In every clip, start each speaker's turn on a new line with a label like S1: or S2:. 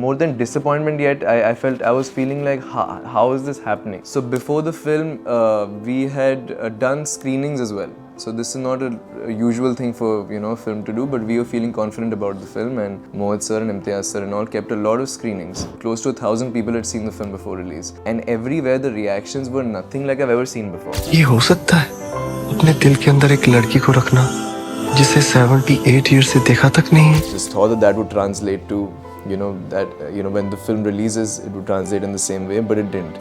S1: more than disappointment yet, I was feeling like, how is this happening? So before the film, we had done screenings as well. So this is not a usual thing for a film to do, but we were feeling confident about the film, and Mohit sir and Imtiaz sir and all kept a lot of screenings. Close to 1,000 people had seen the film before release, and everywhere the reactions were nothing like I've ever seen before.
S2: ये हो सकता है अपने दिल के अंदर एक लड़की को रखना जिसे 78 years से देखा तक नहीं.
S1: Just thought that would translate to when the film releases it would translate in the same way, but it didn't.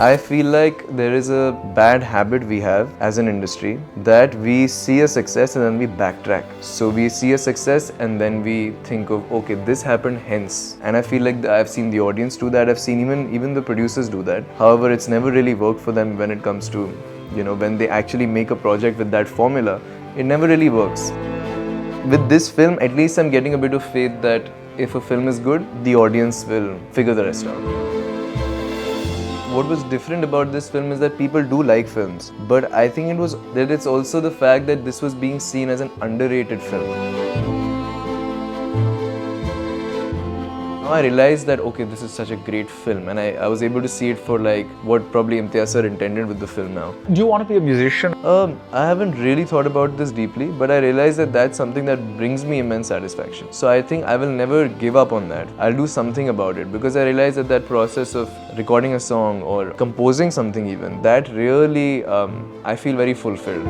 S1: I feel like there is a bad habit we have as an industry that we see a success and then we backtrack. So we see a success and then we think of, okay, this happened hence. And I feel like I've seen the audience do that. I've seen even the producers do that. However, it's never really worked for them when it comes to, when they actually make a project with that formula. It never really works. With this film, at least I'm getting a bit of faith that if a film is good, the audience will figure the rest out. What was different about this film is that people do like films, but I think it's also the fact that this was being seen as an underrated film. Now I realized that, okay, this is such a great film, and I was able to see it for like what probably Imtiaz sir intended with the film now.
S3: Do you want to be a musician?
S1: I haven't really thought about this deeply, but I realized that that's something that brings me immense satisfaction. So I think I will never give up on that. I'll do something about it, because I realized that process of recording a song or composing something even, that really, I feel very fulfilled.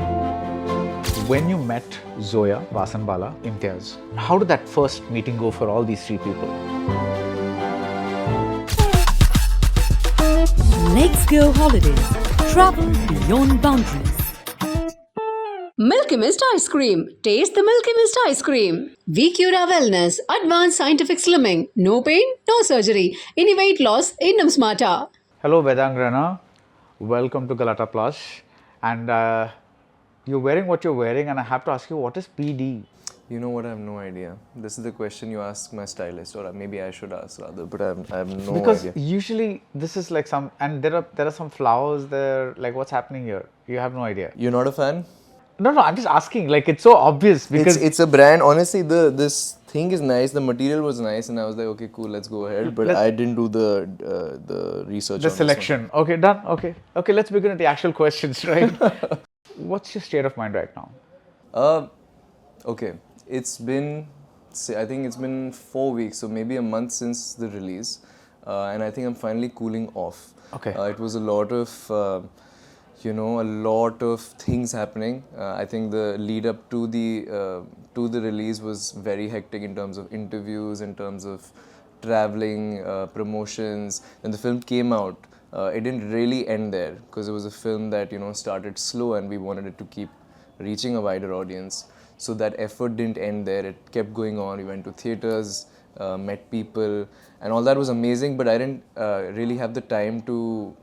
S3: When you met Zoya, Vasan Bala, Imtiaz, how did that first meeting go for all these three people?
S4: Let's go holidays. Travel beyond boundaries.
S5: Milky Mist Ice Cream. Taste the Milky Mist Ice Cream. VCura Wellness. Advanced Scientific Slimming. No pain, no surgery. Any weight loss, Indum Smarta.
S3: Hello, Vedang Raina. Welcome to Galatta Plus. And you're wearing what you're wearing, and I have to ask you, what is PD?
S1: You know what? I have no idea. This is the question you ask my stylist, or maybe I should ask rather, but I have no idea.
S3: Because usually this is like and there are some flowers there. Like, what's happening here? You have no idea.
S1: You're not a fan?
S3: No, I'm just asking. Like, it's so obvious because
S1: it's a brand. Honestly, this thing is nice. The material was nice, and I was like, okay, cool, let's go ahead. But I didn't do the research.
S3: The selection. Okay, done. Okay. Let's begin at the actual questions, right? What's your state of mind right now?
S1: Okay. I think it's been 4 weeks, so maybe a month since the release, and I think I'm finally cooling off.
S3: Okay.
S1: It was a lot of things happening. I think the lead up to the release was very hectic in terms of interviews, in terms of traveling, promotions. And the film came out. It didn't really end there because it was a film that started slow, and we wanted it to keep reaching a wider audience. So that effort didn't end there. It kept going on. We went to theaters, met people, and all that was amazing. But I didn't really have the time to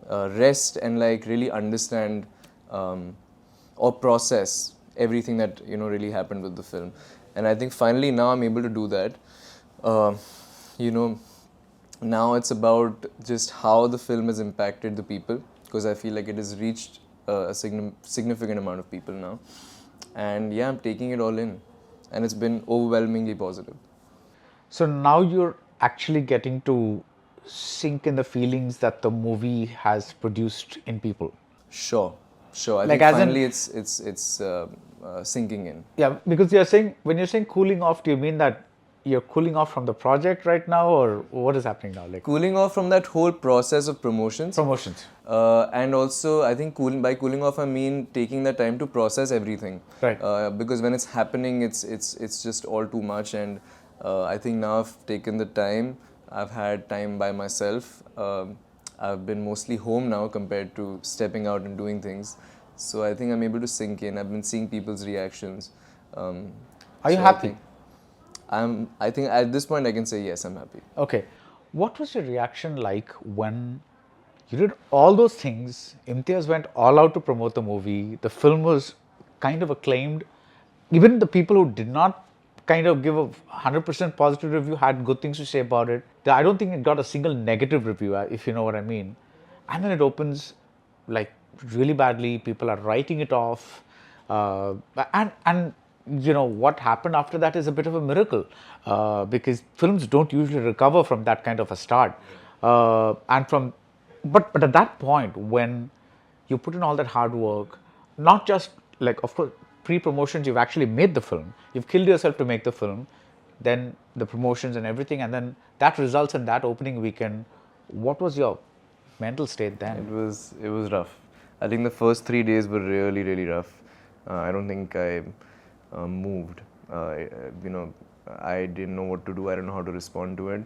S1: rest and really understand or process everything that really happened with the film. And I think finally now I'm able to do that. Now it's about just how the film has impacted the people, because I feel like it has reached a significant amount of people now. And yeah, I'm taking it all in, and it's been overwhelmingly positive.
S3: So now you're actually getting to sink in the feelings that the movie has produced in people.
S1: Sure. I think finally it's sinking in.
S3: Yeah, because when you're saying cooling off, do you mean that you're cooling off from the project right now, or what is happening now? Like
S1: cooling off from that whole process of promotions. And also I think by cooling off I mean taking the time to process everything.
S3: Right.
S1: Because when it's happening, it's just all too much, and I think now I've taken the time. I've had time by myself. I've been mostly home now compared to stepping out and doing things. So I think I'm able to sink in. I've been seeing people's reactions.
S3: Are you happy?
S1: I think at this point I can say yes, I'm happy.
S3: Okay. What was your reaction like when you did all those things? Imtiaz went all out to promote the movie. The film was kind of acclaimed. Even the people who did not kind of give a 100% positive review had good things to say about it. I don't think it got a single negative review, if you know what I mean. And then it opens like really badly. People are writing it off. And what happened after that is a bit of a miracle, because films don't usually recover from that kind of a start. And from, but at that point, when you put in all that hard work, not just like, of course, pre-promotions, you've actually made the film, you've killed yourself to make the film, then the promotions and everything, and then that results in that opening weekend. What was your mental state then?
S1: It was rough. I think the first 3 days were really, really rough. I don't think I moved. I didn't know what to do. I don't know how to respond to it.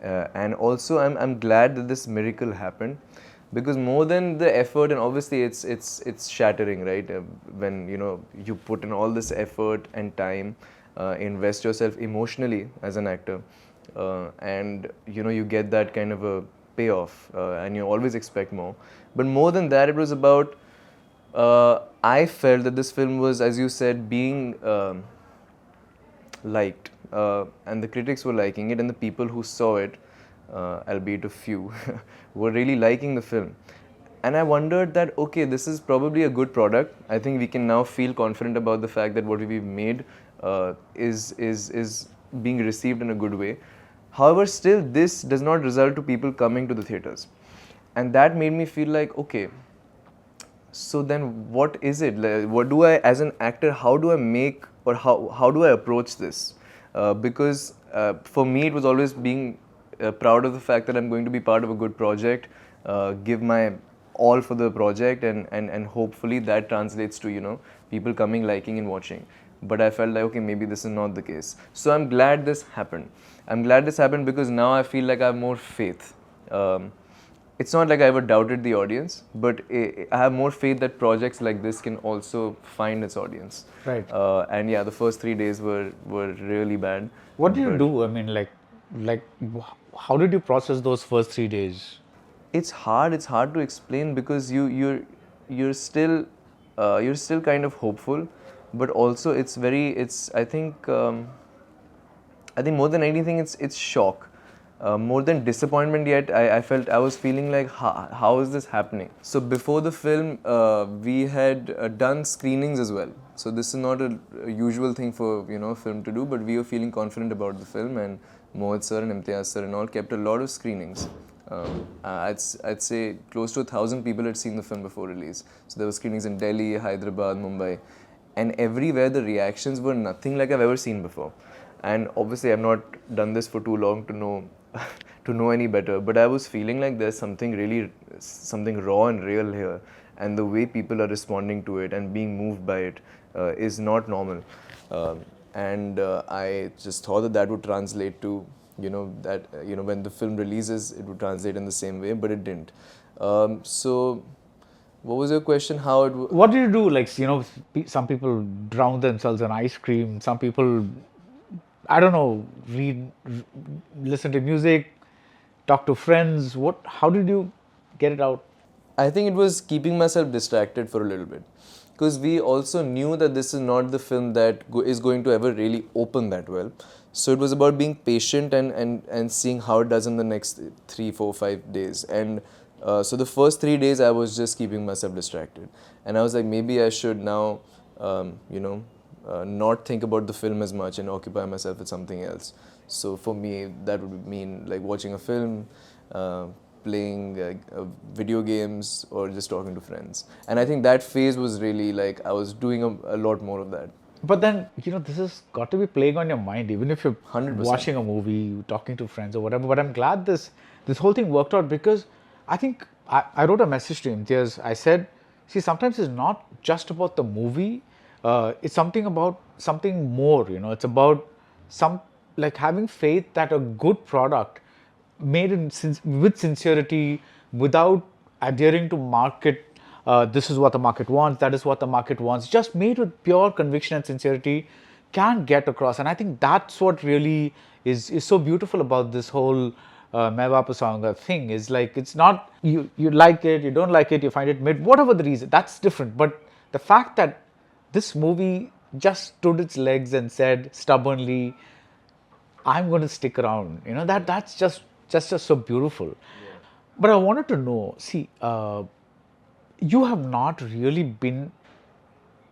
S1: And also, I'm glad that this miracle happened, because more than the effort, and obviously it's shattering, right? When you put in all this effort and time, invest yourself emotionally as an actor, and you get that kind of a payoff, and you always expect more. But more than that, it was about, I felt that this film was, as you said, being liked, and the critics were liking it, and the people who saw it, albeit a few, were really liking the film. And I wondered that, okay, this is probably a good product. I think we can now feel confident about the fact that what we've made is being received in a good way. However, still, this does not result to people coming to the theaters. And that made me feel like, okay, so then what is it? Like, what do I, as an actor, how do I make, or how do I approach this? Because for me, it was always being proud of the fact that I'm going to be part of a good project, give my all for the project, and hopefully that translates to, people coming, liking and watching. But I felt like, okay, maybe this is not the case. So I'm glad this happened. I'm glad this happened because now I feel like I have more faith. It's not like I ever doubted the audience, but I have more faith that projects like this can also find its audience.
S3: Right.
S1: And yeah, the first 3 days were really bad.
S3: What did you
S1: but
S3: do? I mean, how did you process those first 3 days?
S1: It's hard. It's hard to explain because you're still kind of hopeful, but also it's I think more than anything it's shock. More than disappointment yet, I felt I was feeling like, how is this happening? So before the film, we had done screenings as well. So this is not a usual thing for a film to do, but we were feeling confident about the film, and Mohit sir and Imtiaz sir and all kept a lot of screenings. I'd say close to 1,000 people had seen the film before release. So there were screenings in Delhi, Hyderabad, Mumbai, and everywhere the reactions were nothing like I've ever seen before. And obviously I've not done this for too long to know any better, but I was feeling like there's something raw and real here, and the way people are responding to it and being moved by it is not normal. And I just thought that would translate to when the film releases, it would translate in the same way, but it didn't. So what was your question? How it?
S3: What did you do? Like, some people drown themselves in ice cream. Some people, I don't know, listen to music, talk to friends. How did you get it out?
S1: I think it was keeping myself distracted for a little bit, because we also knew that this is not the film that is going to ever really open that well. So it was about being patient and seeing how it does in the next 3, 4, 5 days. And so the first 3 days I was just keeping myself distracted, and I was like, maybe I should now not think about the film as much and occupy myself with something else. So for me, that would mean like watching a film, playing video games, or just talking to friends. And I think that phase was really like I was doing a lot more of that.
S3: But then, this has got to be playing on your mind, even if you're
S1: 100%.
S3: watching a movie, talking to friends or whatever. But I'm glad this whole thing worked out, because I think I wrote a message to Imtiaz. I said, see, sometimes it's not just about the movie. It's something about something more, it's about having faith that a good product made with sincerity, without adhering to market, this is what the market wants, that is what the market wants, just made with pure conviction and sincerity, can get across. And I think that's what really is so beautiful about this whole Vaapas Aaunga thing, is like, it's not you like it, you don't like it, you find it mid, whatever the reason, that's different. But the fact that this movie just stood its legs and said stubbornly, I'm going to stick around, that's just so beautiful. Yeah. But I wanted to know, see, you have not really been,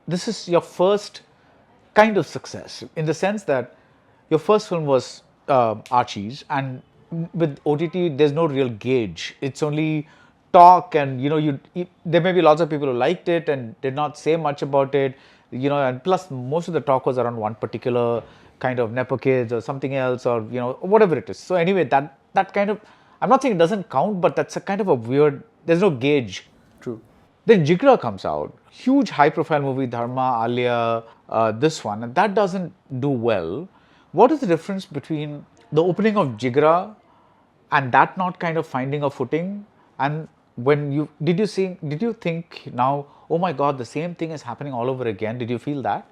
S3: this is your first kind of success in the sense that your first film was Archie's, and with OTT, there's no real gauge. It's only talk, and there may be lots of people who liked it and did not say much about it, and plus most of the talk was around one particular kind of Nepo kids or something else, or whatever it is. So anyway, that kind of, I'm not saying it doesn't count, but that's a kind of a weird. There's no gauge.
S1: True.
S3: Then Jigra comes out, huge high-profile movie, Dharma, Alia, this one, and that doesn't do well. What is the difference between the opening of Jigra and that not kind of finding a footing? And when did you think now, oh my God, the same thing is happening all over again? Did you feel that?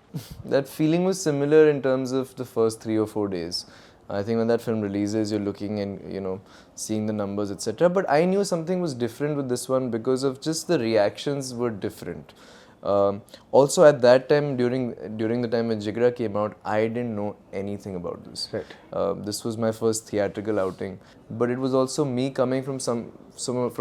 S1: That feeling was similar in terms of the first 3 or 4 days. I think when that film releases, you're looking and seeing the numbers, etc. But I knew something was different with this one because of just the reactions were different. Also, at that time, during the time when Jigra came out, I didn't know anything about this.
S3: Right.
S1: This was my first theatrical outing, but it was also me coming from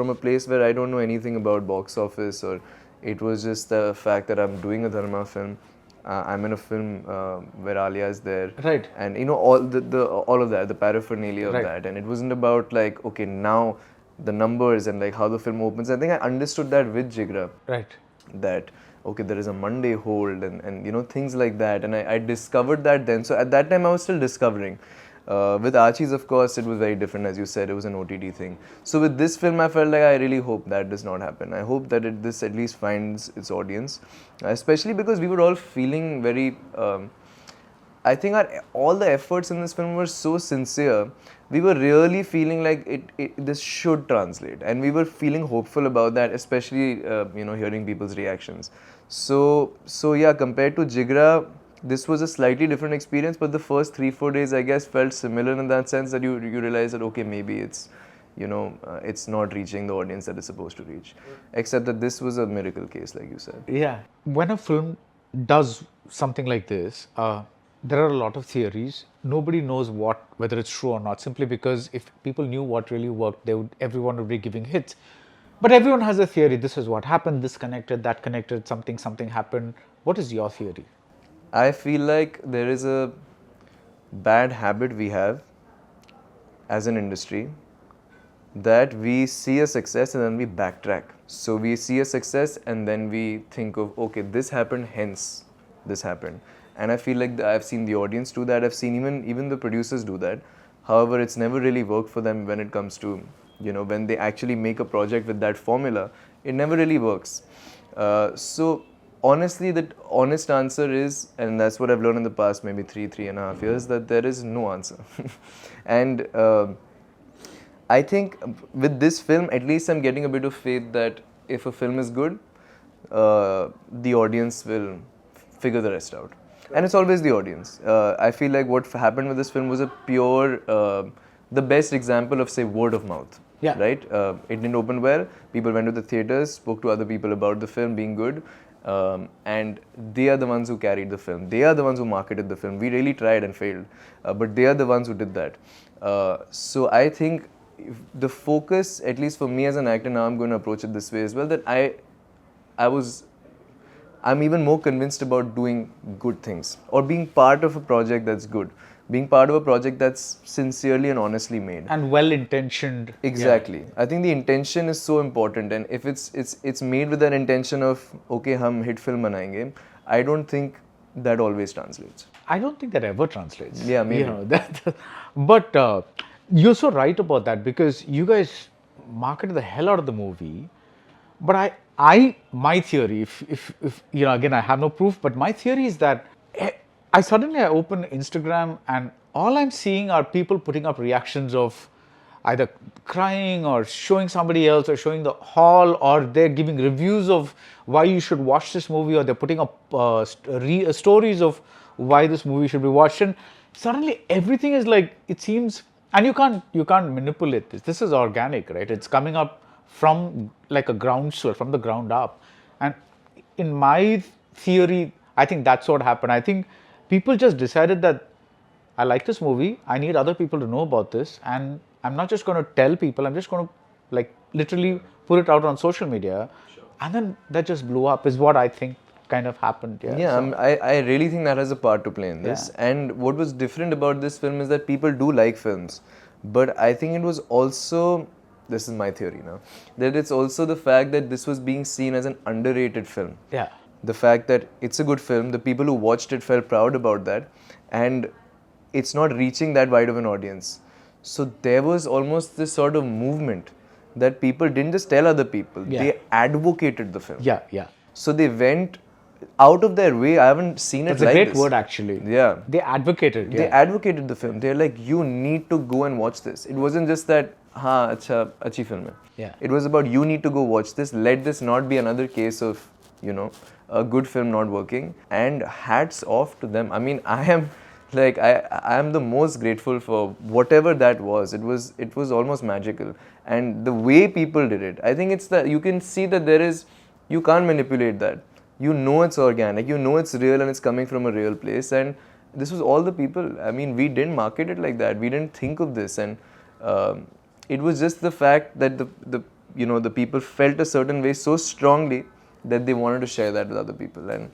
S1: a place where I don't know anything about box office, or it was just the fact that I'm doing a Dharma film. I'm in a film where Alia is there,
S3: right?
S1: And all of that, the paraphernalia of
S3: right.
S1: that, and it wasn't about like, okay, now the numbers and like how the film opens. I think I understood that with Jigra,
S3: right?
S1: That okay, there is a Monday hold and things like that, and I discovered that then. So at that time I was still discovering. With Archie's, of course, it was very different, as you said, it was an OTT thing. So with this film, I felt like I really hope that does not happen. I hope that this at least finds its audience, especially because we were all feeling very, I think all the efforts in this film were so sincere. We were really feeling like this should translate, and we were feeling hopeful about that, especially hearing people's reactions. So yeah, compared to Jigra, this was a slightly different experience, but the first 3-4 days, I guess, felt similar in that sense that you realize that okay, maybe it's it's not reaching the audience that it's supposed to reach. Except that this was a miracle case, like you said.
S3: Yeah. When a film does something like this, there are a lot of theories. Nobody knows whether it's true or not, simply because if people knew what really worked, everyone would be giving hits. But everyone has a theory. This is what happened, this connected, that connected, something happened. What is your theory?
S1: I feel like there is a bad habit we have as an industry that we see a success and then we backtrack. So we see a success and then we think of, okay, this happened, hence this happened. And I feel like I've seen the audience do that. I've seen even the producers do that. However, it's never really worked for them when it comes to, when they actually make a project with that formula. It never really works. So honestly, the honest answer is, and that's what I've learned in the past maybe 3.5 years, that there is no answer. And I think with this film, at least I'm getting a bit of faith that if a film is good, the audience will figure the rest out. And it's always the audience. I feel like what happened with this film was a pure, the best example of, say, word of mouth.
S3: Yeah.
S1: Right? It didn't open well. People went to the theaters, spoke to other people about the film being good. And they are the ones who carried the film. They are the ones who marketed the film. We really tried and failed. But they are the ones who did that. So I think the focus, at least for me as an actor, now I'm going to approach it this way as well, that I'm even more convinced about doing good things or being part of a project that's good, being part of a project that's sincerely and honestly made
S3: and well-intentioned.
S1: Exactly. Yeah. I think the intention is so important, and if it's made with that intention of okay, hum hit film banayenge, I don't think that always translates.
S3: I don't think that ever translates.
S1: Yeah, maybe.
S3: But you're so right about that, because you guys marketed the hell out of the movie. But my theory, if again, I have no proof, but my theory is that I open Instagram and all I'm seeing are people putting up reactions of either crying or showing somebody else or showing the hall, or they're giving reviews of why you should watch this movie, or they're putting up stories of why this movie should be watched. And suddenly everything is like, it seems, and you can't manipulate this. This is organic, right? It's coming up from like a groundswell, from the ground up. And in my theory, I think that's what happened. I think people just decided that I like this movie, I need other people to know about this, and I'm not just going to tell people, I'm just going to like literally put it out on social media. Sure. And then that just blew up, is what I think kind of happened. Yeah.
S1: Yeah,
S3: So-
S1: I really think that has a part to play in this.
S3: Yeah.
S1: And what was different about this film is that people do like films. But I think it was also, this is my theory now, that it's also the fact that this was being seen as an underrated film.
S3: yeah.
S1: The fact that it's a good film, the people who watched it felt proud about that, and it's not reaching that wide of an audience. So there was almost this sort of movement that people didn't just tell other people,
S3: Yeah.
S1: they advocated the film.
S3: Yeah. Yeah.
S1: So they went out of their way. I haven't seen it
S3: That's a
S1: like
S3: great
S1: this.
S3: word, actually.
S1: Yeah.
S3: They advocated.
S1: They
S3: Yeah.
S1: advocated the film. They're like, you need to go and watch this. It wasn't just that, हाँ अच्छा अच्छी film है.
S3: Yeah.
S1: It was about you need to go watch this. Let this not be another case of, you know, a good film not working. And hats off to them. I mean, I am like I am the most grateful for whatever that was. It was almost magical. And the way people did it, I think it's that you can see that you can't manipulate that. You know it's organic, you know it's real and it's coming from a real place. And this was all the people. I mean, we didn't market it like that. We didn't think of this. And it was just the fact that the people felt a certain way so strongly that they wanted to share that with other people. And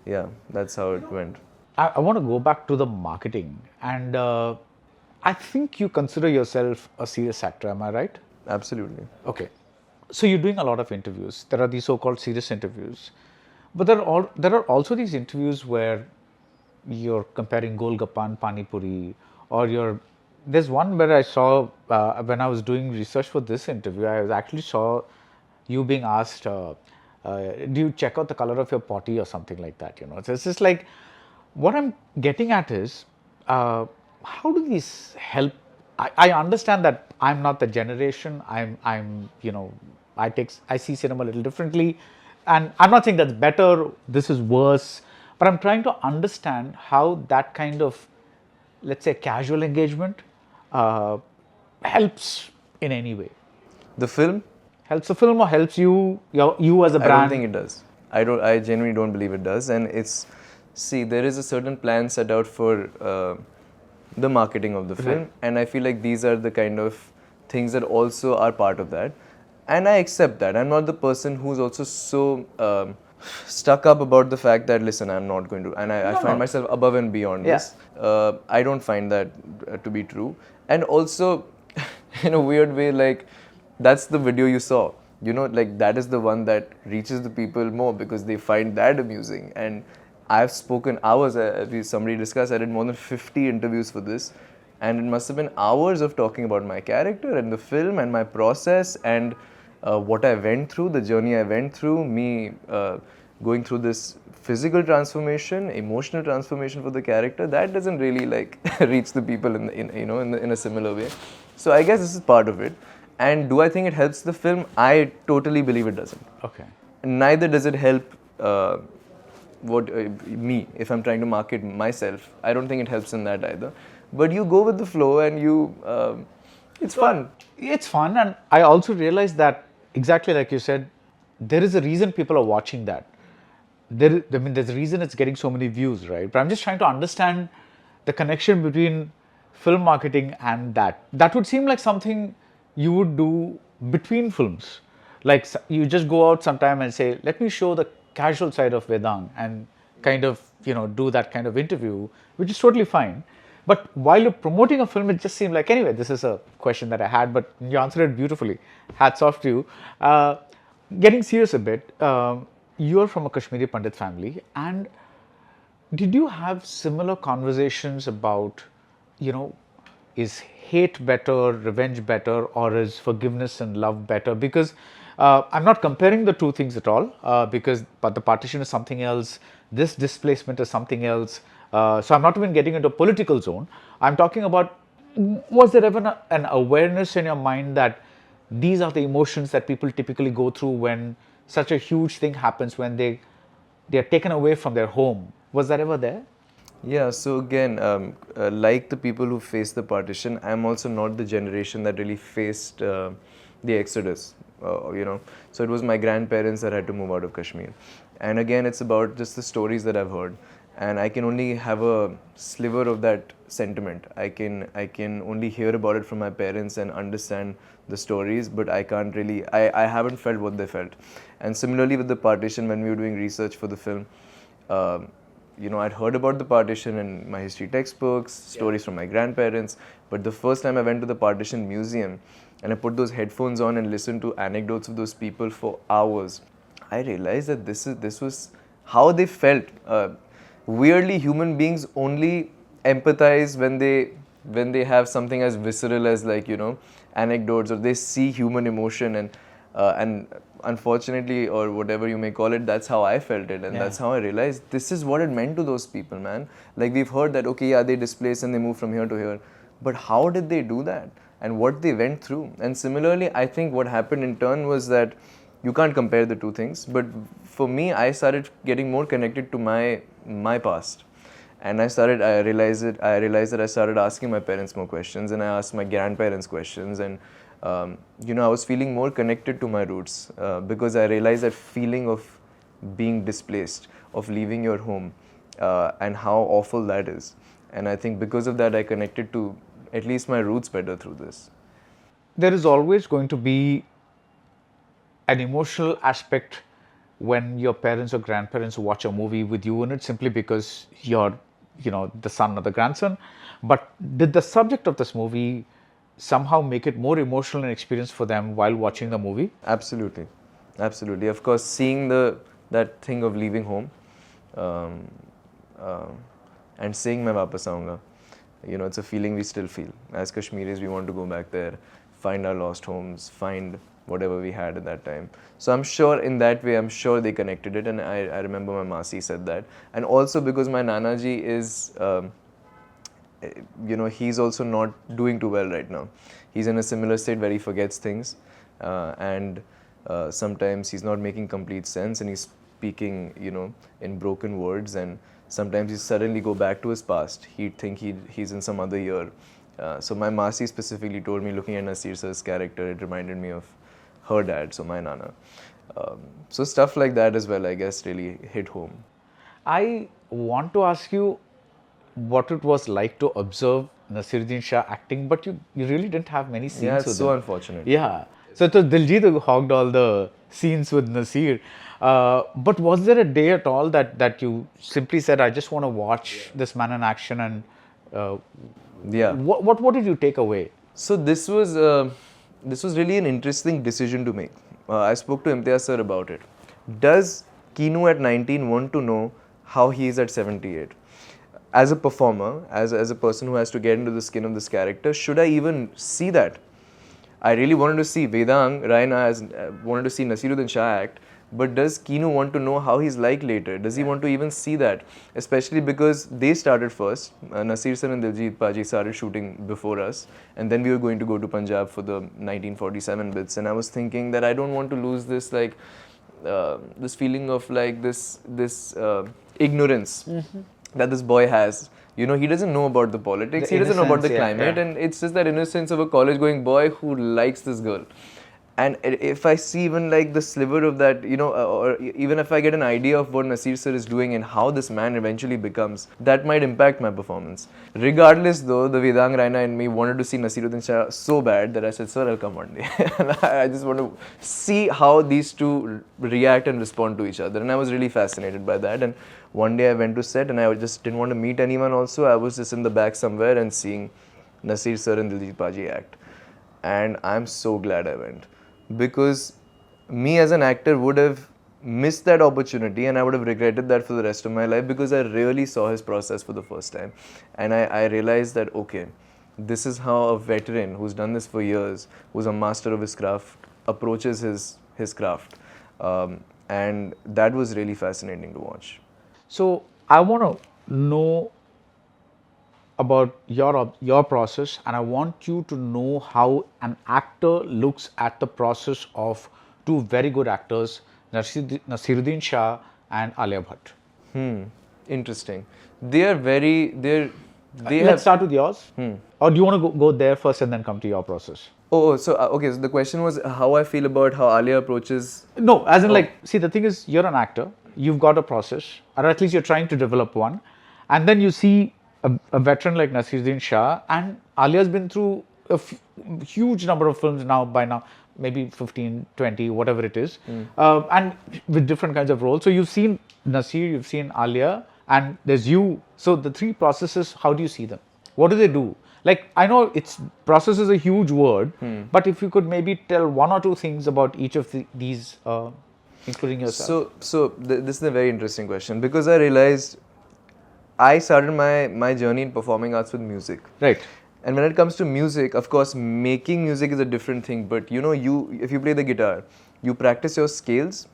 S1: yeah, that's how it went.
S3: I want to go back to the marketing, and I think you consider yourself a serious actor. Am I right?
S1: Absolutely.
S3: Okay. So you're doing a lot of interviews. There are these so-called serious interviews, but there are also these interviews where you're comparing Golgappa and Pani Puri, or there's one where I saw when I was doing research for this interview, I actually saw you being asked, do you check out the color of your potty or something like that? You know, so it's just like, what I'm getting at is, how do these help? I understand that I'm not the generation. I'm you know, I see cinema a little differently, and I'm not saying that's better. This is worse, but I'm trying to understand how that kind of, let's say, casual engagement helps in any way.
S1: The film,
S3: Helps the film or helps you as a brand?
S1: I don't think it does. I genuinely don't believe it does. And there is a certain plan set out for the marketing of the film.
S3: Right.
S1: And I feel like these are the kind of things that also are part of that. And I accept that. I'm not the person who's also so stuck up about the fact that, listen, I'm not going to, and I find myself above and beyond
S3: Yeah.
S1: this. I don't find that to be true. And also, in a weird way, like, that's the video you saw. You know, like, that is the one that reaches the people more because they find that amusing. And I've spoken hours, somebody discussed, I did more than 50 interviews for this. And it must have been hours of talking about my character and the film and my process and what I went through, the journey I went through, me going through this physical transformation, emotional transformation for the character. That doesn't really like reach the people in a similar way. So I guess this is part of it. And do I think it helps the film? I totally believe it doesn't.
S3: Okay.
S1: Neither does it help me if I'm trying to market myself. I don't think it helps in that either. But you go with the flow and it's fun.
S3: It's fun, and I also realized that, exactly like you said, there is a reason people are watching that. There's a reason it's getting so many views, right? But I'm just trying to understand the connection between film marketing and that. That would seem like something you would do between films. Like, you just go out sometime and say, let me show the casual side of Vedang, and kind of, do that kind of interview, which is totally fine. But while you're promoting a film, it just seemed like, anyway, this is a question that I had, but you answered it beautifully. Hats off to you. Getting serious a bit, you're from a Kashmiri Pandit family, and did you have similar conversations about, is hate better, revenge better, or is forgiveness and love better? Because I'm not comparing the two things at all, but the partition is something else, this displacement is something else. So I'm not even getting into a political zone. I'm talking about, was there ever an awareness in your mind that these are the emotions that people typically go through when such a huge thing happens, when they are taken away from their home? Was that ever there?
S1: Yeah, so again, like the people who faced the partition, I'm also not the generation that really faced the exodus, So it was my grandparents that had to move out of Kashmir. And again, it's about just the stories that I've heard. And I can only have a sliver of that sentiment. I can only hear about it from my parents and understand the stories, but I can't really, I haven't felt what they felt. And similarly with the partition, when we were doing research for the film, I'd heard about the partition in my history textbooks, stories from my grandparents, but the first time I went to the partition museum and I put those headphones on and listened to anecdotes of those people for hours, I realized that this was how they felt. Weirdly, human beings only empathize when they have something as visceral as anecdotes, or they see human emotion, and unfortunately, or whatever you may call it, that's how I felt it, and that's how I realized this is what it meant to those people, man. Like, we've heard that, okay, yeah, they displaced and they moved from here to here, but how did they do that, and what they went through? And similarly, I think what happened in turn was that you can't compare the two things, but for me, I started getting more connected to my past. And I realized that I started asking my parents more questions, and I asked my grandparents questions, and I was feeling more connected to my roots, because I realized that feeling of being displaced, of leaving your home, and how awful that is. And I think because of that, I connected to at least my roots better through this.
S3: There is always going to be an emotional aspect when your parents or grandparents watch a movie with you in it, simply because you're, the son or the grandson. But did the subject of this movie somehow make it more emotional an experience for them while watching the movie?
S1: Absolutely, absolutely. Of course, seeing that thing of leaving home, and seeing my Vaapas Aaunga, it's a feeling we still feel. As Kashmiris, we want to go back there, find our lost homes, find whatever we had at that time. So I'm sure in that way, I'm sure they connected it, and I remember my Masi said that. And also because my Nanaji is, he's also not doing too well right now. He's in a similar state where he forgets things, and sometimes he's not making complete sense, and he's speaking, in broken words, and sometimes he suddenly go back to his past. He'd think he's in some other year. So my Masi specifically told me, looking at Nasir sir's character, it reminded me of her dad, so my Nana. So stuff like that as well, I guess, really hit home.
S3: I want to ask you what it was like to observe Nasiruddin Shah acting, but you really didn't have many scenes
S1: Yeah,
S3: with
S1: it's so
S3: him.
S1: unfortunate.
S3: Yeah. So it was Diljit who hogged all the scenes with Nasir. But was there a day at all that you simply said, I just want to watch this man in action, and
S1: Yeah.
S3: what did you take away?
S1: So this was really an interesting decision to make. I spoke to Imtiaz sir about it. Does Kinu at 19 want to know how he is at 78? As a performer, as a person who has to get into the skin of this character, should I even see that? I really wanted to see Vedang Raina, wanted to see Nasiruddin Shah act, but does Kinu want to know how he's like later? Does he want to even see that? Especially because they started first. Nasir sir and Diljit Paji started shooting before us, and then we were going to go to Punjab for the 1947 bits. And I was thinking that I don't want to lose this this feeling of this ignorance that this boy has. He doesn't know about the politics, he doesn't know about the climate, and it's just that innocence of a college-going boy who likes this girl. And if I see even the sliver of that, or even if I get an idea of what Nasir sir is doing and how this man eventually becomes, that might impact my performance. Regardless though, the Vedang Raina in me wanted to see Nasiruddin Shah so bad that I said, sir, I'll come one day. And I just want to see how these two react and respond to each other. And I was really fascinated by that. And one day I went to set and I just didn't want to meet anyone also. I was just in the back somewhere and seeing Nasir sir and Diljit Paji act. And I'm so glad I went. Because me as an actor would have missed that opportunity, and I would have regretted that for the rest of my life, because I really saw his process for the first time. And I realized that, okay, this is how a veteran who's done this for years, who's a master of his craft, approaches his craft. And that was really fascinating to watch.
S3: So I want to know about your process, and I want you to know how an actor looks at the process of two very good actors, Nasiruddin Shah and Alia Bhatt.
S1: Interesting.
S3: Let's start with yours. Or do you want to go there first and then come to your process?
S1: So so the question was how I feel about how Alia approaches.
S3: No, as in see, the thing is, you're an actor, you've got a process, or at least you're trying to develop one, and then you see a veteran like Nasiruddin Shah, and Alia's been through a huge number of films by now, maybe 15, 20, whatever it is, and with different kinds of roles. So you've seen Nasir, you've seen Alia, and there's you. So the three processes, how do you see them? What do they do? Like, I know it's process is a huge word, but if you could maybe tell one or two things about each of these, including yourself.
S1: This is a very interesting question, because I realized I started my journey in performing arts with music.
S3: Right.
S1: And when it comes to music, of course, making music is a different thing. But if you play the guitar, you practice your scales,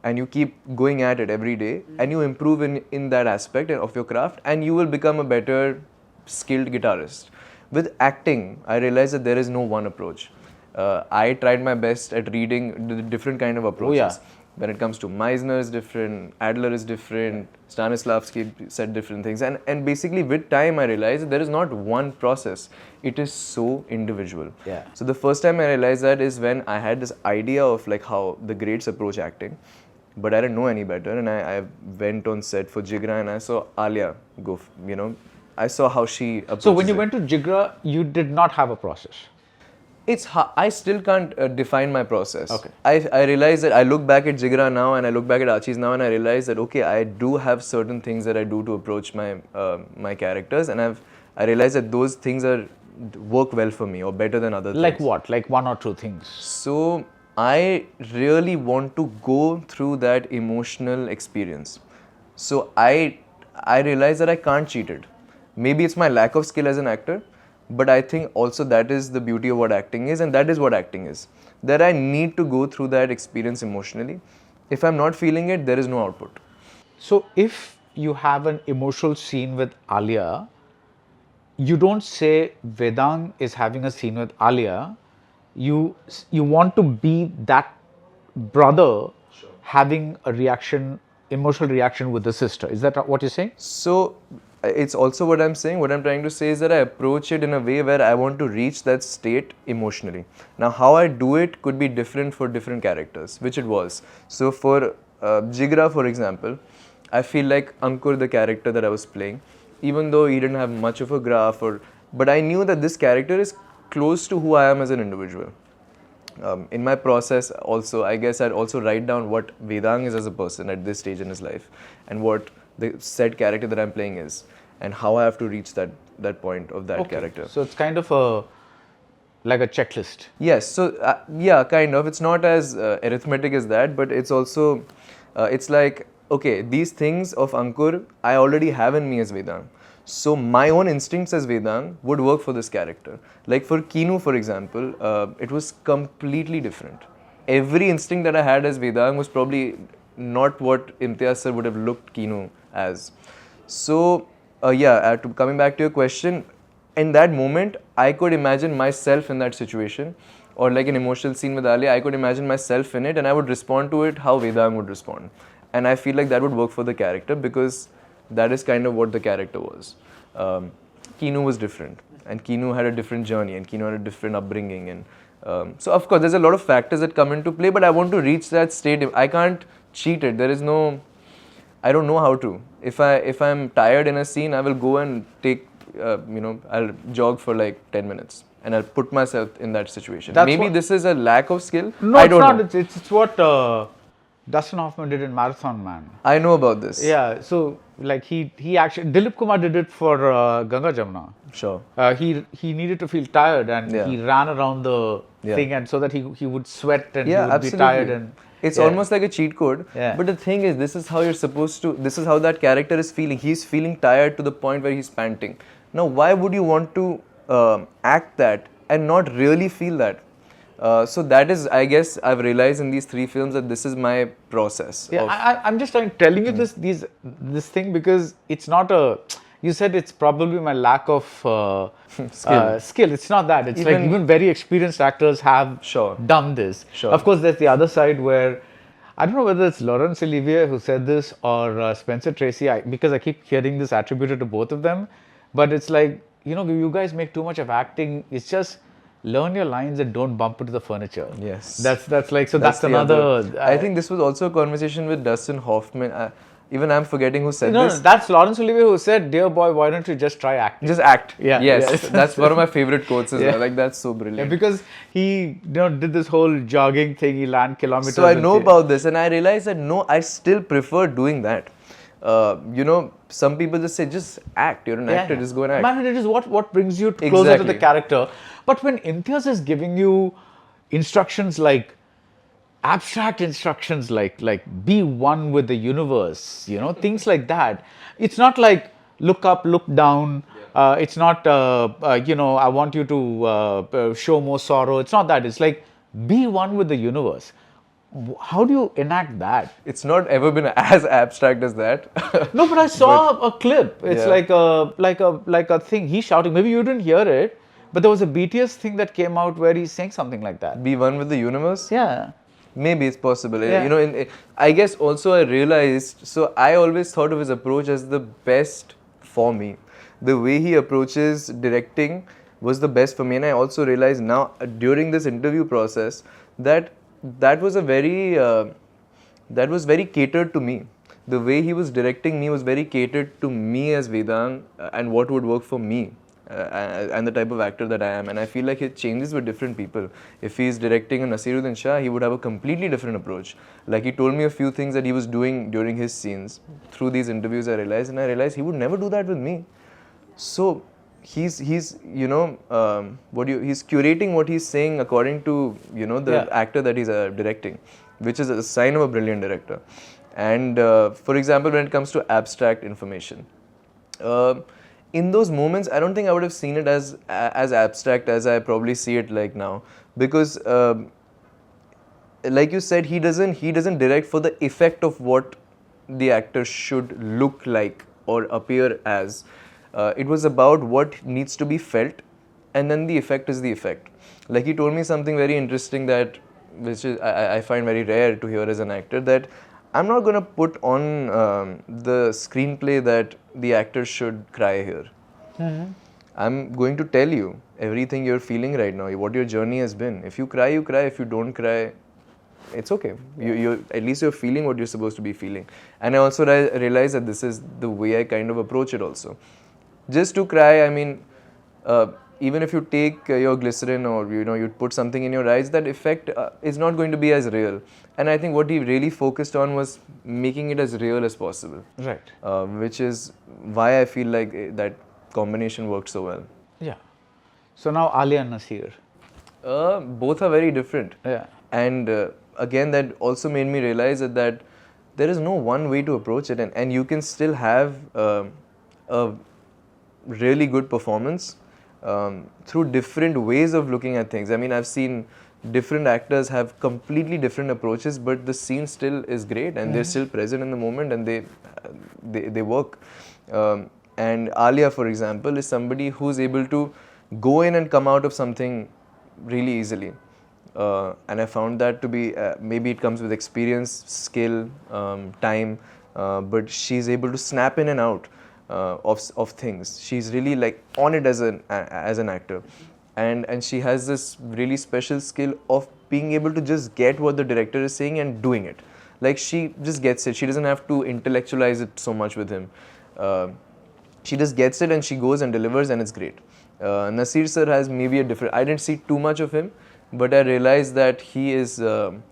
S1: and you keep going at it every day, and you improve in that aspect of your craft, and you will become a better skilled guitarist. With acting, I realized that there is no one approach. I tried my best at reading the different kind of approaches.
S3: yeah.
S1: When it comes to Meisner is different, Adler is different, Stanislavski said different things. And basically with time I realized that there is not one process. It is so individual.
S3: Yeah.
S1: So the first time I realized that is when I had this idea of like how the greats approach acting. But I didn't know any better, and I went on set for Jigra and I saw Alia go, I saw how she approaches
S3: So when you
S1: it.
S3: went to Jigra, you did not have a process.
S1: I still can't define my process.
S3: Okay.
S1: I realize that I look back at Jigra now and I look back at Archie's now and I realize that okay, I do have certain things that I do to approach my characters, and I realize that those things work well for me or better than other things.
S3: Like what? Like one or two things.
S1: So I really want to go through that emotional experience. So I realize that I can't cheat it. Maybe it's my lack of skill as an actor, but I think also that is the beauty of what acting is, and that is what acting is. That I need to go through that experience emotionally. If I'm not feeling it, there is no output.
S3: So if you have an emotional scene with Alia, you don't say Vedang is having a scene with Alia. You want to be that brother having a reaction, emotional reaction with the sister. Is that what you're saying?
S1: So it's also what I'm saying. What I'm trying to say is that I approach it in a way where I want to reach that state emotionally. Now, how I do it could be different for different characters, which it was. So for Jigra, for example, I feel like Ankur, the character that I was playing, even though he didn't have much of a graph, but I knew that this character is close to who I am as an individual. In my process also, I guess I'd also write down what Vedang is as a person at this stage in his life, and what the said character that I'm playing is, and how I have to reach that point of that character.
S3: So it's kind of like a checklist.
S1: Yes, so yeah, kind of. It's not as arithmetic as that, but it's also, it's like, okay, these things of Ankur, I already have in me as Vedang. So my own instincts as Vedang would work for this character. Like for Kinu, for example, it was completely different. Every instinct that I had as Vedang was probably not what Imtiaz sir would have looked Kinu as. So yeah, coming back to your question, in that moment, I could imagine myself in that situation, or like an emotional scene with Alia, I could imagine myself in it, and I would respond to it how Vedang would respond. And I feel like that would work for the character, because that is kind of what the character was. Kinu was different, and Kinu had a different journey, and Kinu had a different upbringing, and so of course there's a lot of factors that come into play, but I want to reach that state. I can't cheat it. There is no, I don't know how to. If I'm tired in a scene, I will go and take, I'll jog for like 10 minutes, and I'll put myself in that situation. Maybe this is a lack of skill.
S3: No,
S1: I don't know.
S3: It's what Dustin Hoffman did in Marathon Man.
S1: I know about this.
S3: Yeah, so like he actually, Dilip Kumar did it for Ganga Jamuna.
S1: Sure.
S3: He needed to feel tired, and he ran around the thing, and so that he would sweat and he would be tired, and
S1: it's almost like a cheat code.
S3: Yeah.
S1: But the thing is, this is how you're supposed to, this is how that character is feeling. He's feeling tired to the point where he's panting. Now, why would you want to act that and not really feel that? So that is, I guess, I've realized in these 3 films that this is my process.
S3: Yeah, I'm just telling you this thing because it's not a. You said it's probably my lack of skill. It's not that. It's like even very experienced actors have done this.
S1: Sure.
S3: Of course, there's the other side where I don't know whether it's Laurence Olivier who said this or Spencer Tracy, because I keep hearing this attributed to both of them. But it's like, you guys make too much of acting. It's just learn your lines and don't bump into the furniture.
S1: Yes.
S3: That's like, so that's another.
S1: I think this was also a conversation with Dustin Hoffman. Even I'm forgetting who said
S3: No,
S1: this.
S3: that's Laurence Olivier who said, "Dear boy, why don't you just try acting?"
S1: Just act.
S3: Yeah,
S1: Yes,
S3: yes.
S1: that's one of my favorite quotes as
S3: Yeah.
S1: well. Like that's so
S3: Yeah,
S1: brilliant.
S3: because he did this whole jogging thing. He ran kilometers.
S1: So I
S3: and
S1: know about this, and I realized that no, I still prefer doing that. Some people just say, just act. You're an actor, just go and act.
S3: Man, it is what brings you closer to the
S1: Exactly.
S3: character. But when Imtiaz is giving you instructions like abstract instructions like be one with the universe, things like that. It's not like look up, look down. It's not I want you to show more sorrow. It's not that. It's like be one with the universe. How do you enact that?
S1: It's not ever been as abstract as that.
S3: No, but I saw a clip. It's
S1: Yeah.
S3: like a thing. He's shouting. Maybe you didn't hear it, but there was a BTS thing that came out where he's saying something like that.
S1: Be one with the universe.
S3: Yeah.
S1: Maybe it's possible.
S3: Yeah.
S1: I guess also I realized, so I always thought of his approach as the best for me. The way he approaches directing was the best for me. And I also realized now during this interview process that that was that was very catered to me. The way he was directing me was very catered to me as Vedang and what would work for me. And the type of actor that I am, and I feel like it changes with different people. If he's directing a Nasiruddin Shah, he would have a completely different approach. Like he told me a few things that he was doing during his scenes. Through these interviews, I realized he would never do that with me. So he's he's curating what he's saying according to the actor that he's directing, which is a sign of a brilliant director. And for example, when it comes to abstract information. In those moments, I don't think I would have seen it as abstract as I probably see it like now, because like you said, he doesn't direct for the effect of what the actor should look like or appear as. It was about what needs to be felt, and then the effect is the effect. Like he told me something very interesting that which is I find very rare to hear as an actor, that I'm not going to put on the screenplay that the actor should cry here. I'm going to tell you everything you're feeling right now, what your journey has been. If you cry, you cry. If you don't cry, it's okay. You at least you're feeling what you're supposed to be feeling. And I also realize that this is the way I kind of approach it also. Just to cry, I mean, even if you take your glycerin or you put something in your eyes, that effect is not going to be as real. And I think what he really focused on was making it as real as possible.
S3: Right.
S1: Which is why I feel like that combination worked so well.
S3: Yeah. So now Alia and Nasir.
S1: Both are very different.
S3: Yeah.
S1: And again, that also made me realize that there is no one way to approach it, and you can still have a really good performance through different ways of looking at things. I mean, I've seen different actors have completely different approaches, but the scene still is great, and they're still present in the moment, and they work. And Alia, for example, is somebody who's able to go in and come out of something really easily. And I found that to be, maybe it comes with experience, skill, time, but she's able to snap in and out of things. She's really like on it as an actor. And she has this really special skill of being able to just get what the director is saying and doing it. Like she just gets it. She doesn't have to intellectualize it so much with him. She just gets it and she goes and delivers, and it's great. Nasir sir has maybe a different, I didn't see too much of him, but I realized that he is, even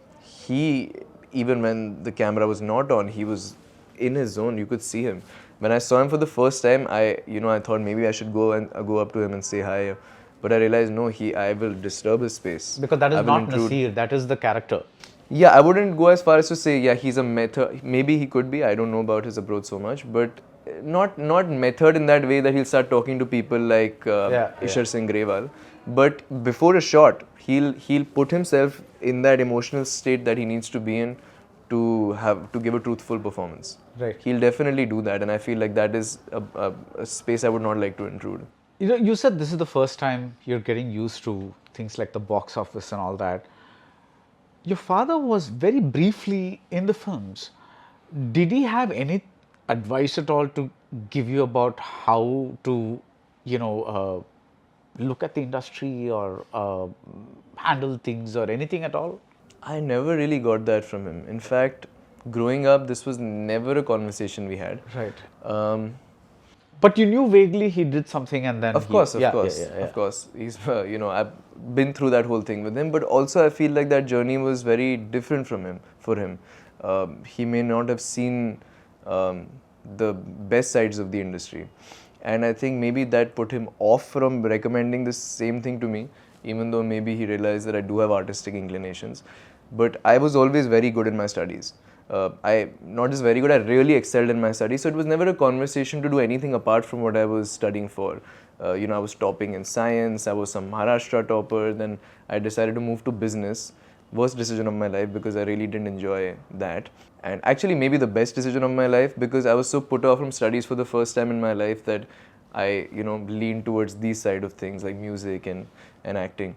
S1: when the camera was not on, he was in his zone. You could see him. When I saw him for the first time, I thought maybe I should go up to him and say hi. But I realized no, I will disturb his space.
S3: Because that
S1: I
S3: is
S1: will
S3: not Nasir, that is the character.
S1: Yeah, I wouldn't go as far as to say, yeah, he's a method. Maybe he could be. I don't know about his approach so much, but not method in that way that he'll start talking to people like Ishar Singh Grewal. But before a shot, he'll put himself in that emotional state that he needs to be in to give a truthful performance.
S3: Right.
S1: He'll definitely do that, and I feel like that is a space I would not like to intrude.
S3: You said this is the first time you're getting used to things like the box office and all that. Your father was very briefly in the films. Did he have any advice at all to give you about how to, look at the industry or handle things or anything at all?
S1: I never really got that from him. In fact, growing up, this was never a conversation we had.
S3: Right.
S1: Um,
S3: But you knew vaguely he did something, and then
S1: Of course. Of course. He's, I've been through that whole thing with him, but also I feel like that journey was very different for him. He may not have seen the best sides of the industry. And I think maybe that put him off from recommending the same thing to me, even though maybe he realized that I do have artistic inclinations. But I was always very good in my studies. I not just very good, I really excelled in my studies. So it was never a conversation to do anything apart from what I was studying for. I was topping in science, I was some Maharashtra topper, then I decided to move to business. Worst decision of my life because I really didn't enjoy that. And actually maybe the best decision of my life because I was so put off from studies for the first time in my life that I, leaned towards these side of things like music and acting.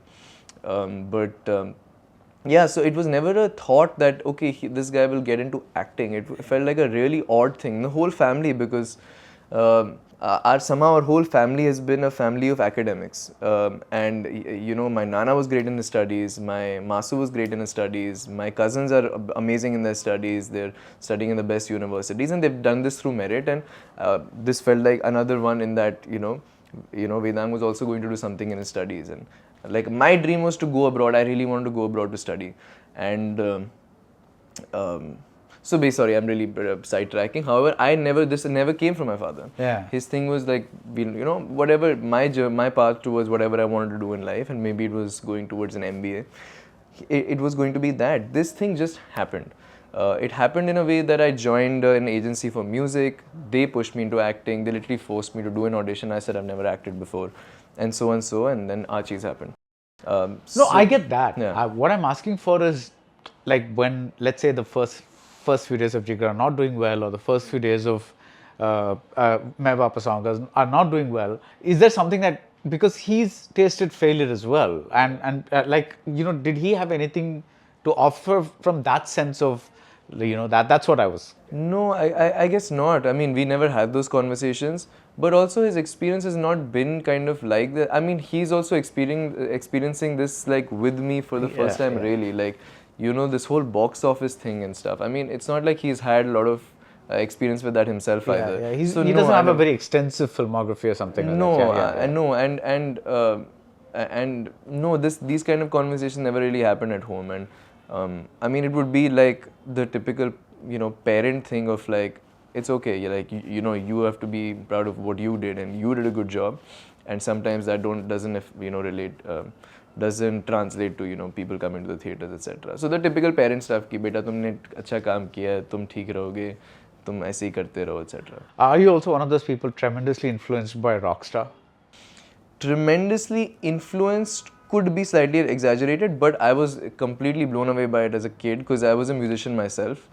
S1: Yeah, so it was never a thought that, okay, this guy will get into acting. It felt like a really odd thing. The whole family, because somehow our whole family has been a family of academics. My Nana was great in his studies, my Masu was great in his studies, my cousins are amazing in their studies, they're studying in the best universities, and they've done this through merit. And this felt like another one in that, Vedang was also going to do something in his studies. And like my dream was to go abroad. I really wanted to go abroad to study. And sorry, I'm really sidetracking. However, this never came from my father.
S3: Yeah.
S1: His thing was like, whatever my path towards whatever I wanted to do in life, and maybe it was going towards an MBA. It was going to be that. This thing just happened. It happened in a way that I joined an agency for music. They pushed me into acting. They literally forced me to do an audition. I said I've never acted before, and so, and then Archie's happened.
S3: No, I get that.
S1: Yeah.
S3: What I'm asking for is, like, when, let's say, the first few days of Jigar are not doing well, or the first few days of Vaapas Aaunga are not doing well, is there something that, because he's tasted failure as well, and did he have anything to offer from that sense of, that's what I was.
S1: No, I guess not. I mean, we never had those conversations, but also his experience has not been kind of like that. I mean, he's also experiencing this like with me for the first time, really. Like, this whole box office thing and stuff. I mean, it's not like he's had a lot of experience with that himself either.
S3: Yeah. He doesn't have a very extensive filmography or something like that.
S1: No, these kind of conversations never really happen at home. And I mean, it would be like the typical, parent thing of like, it's okay, like, you have to be proud of what you did and you did a good job. And sometimes that doesn't translate to, people coming to the theatres, etc. So the typical parent stuff ki, beta, tumne acha kaam kiya, tum theek rahoge, tum aise hi karte raho, etc.
S3: Are you also one of those people tremendously influenced by Rockstar?
S1: Tremendously influenced could be slightly exaggerated, but I was completely blown away by it as a kid because I was a musician myself.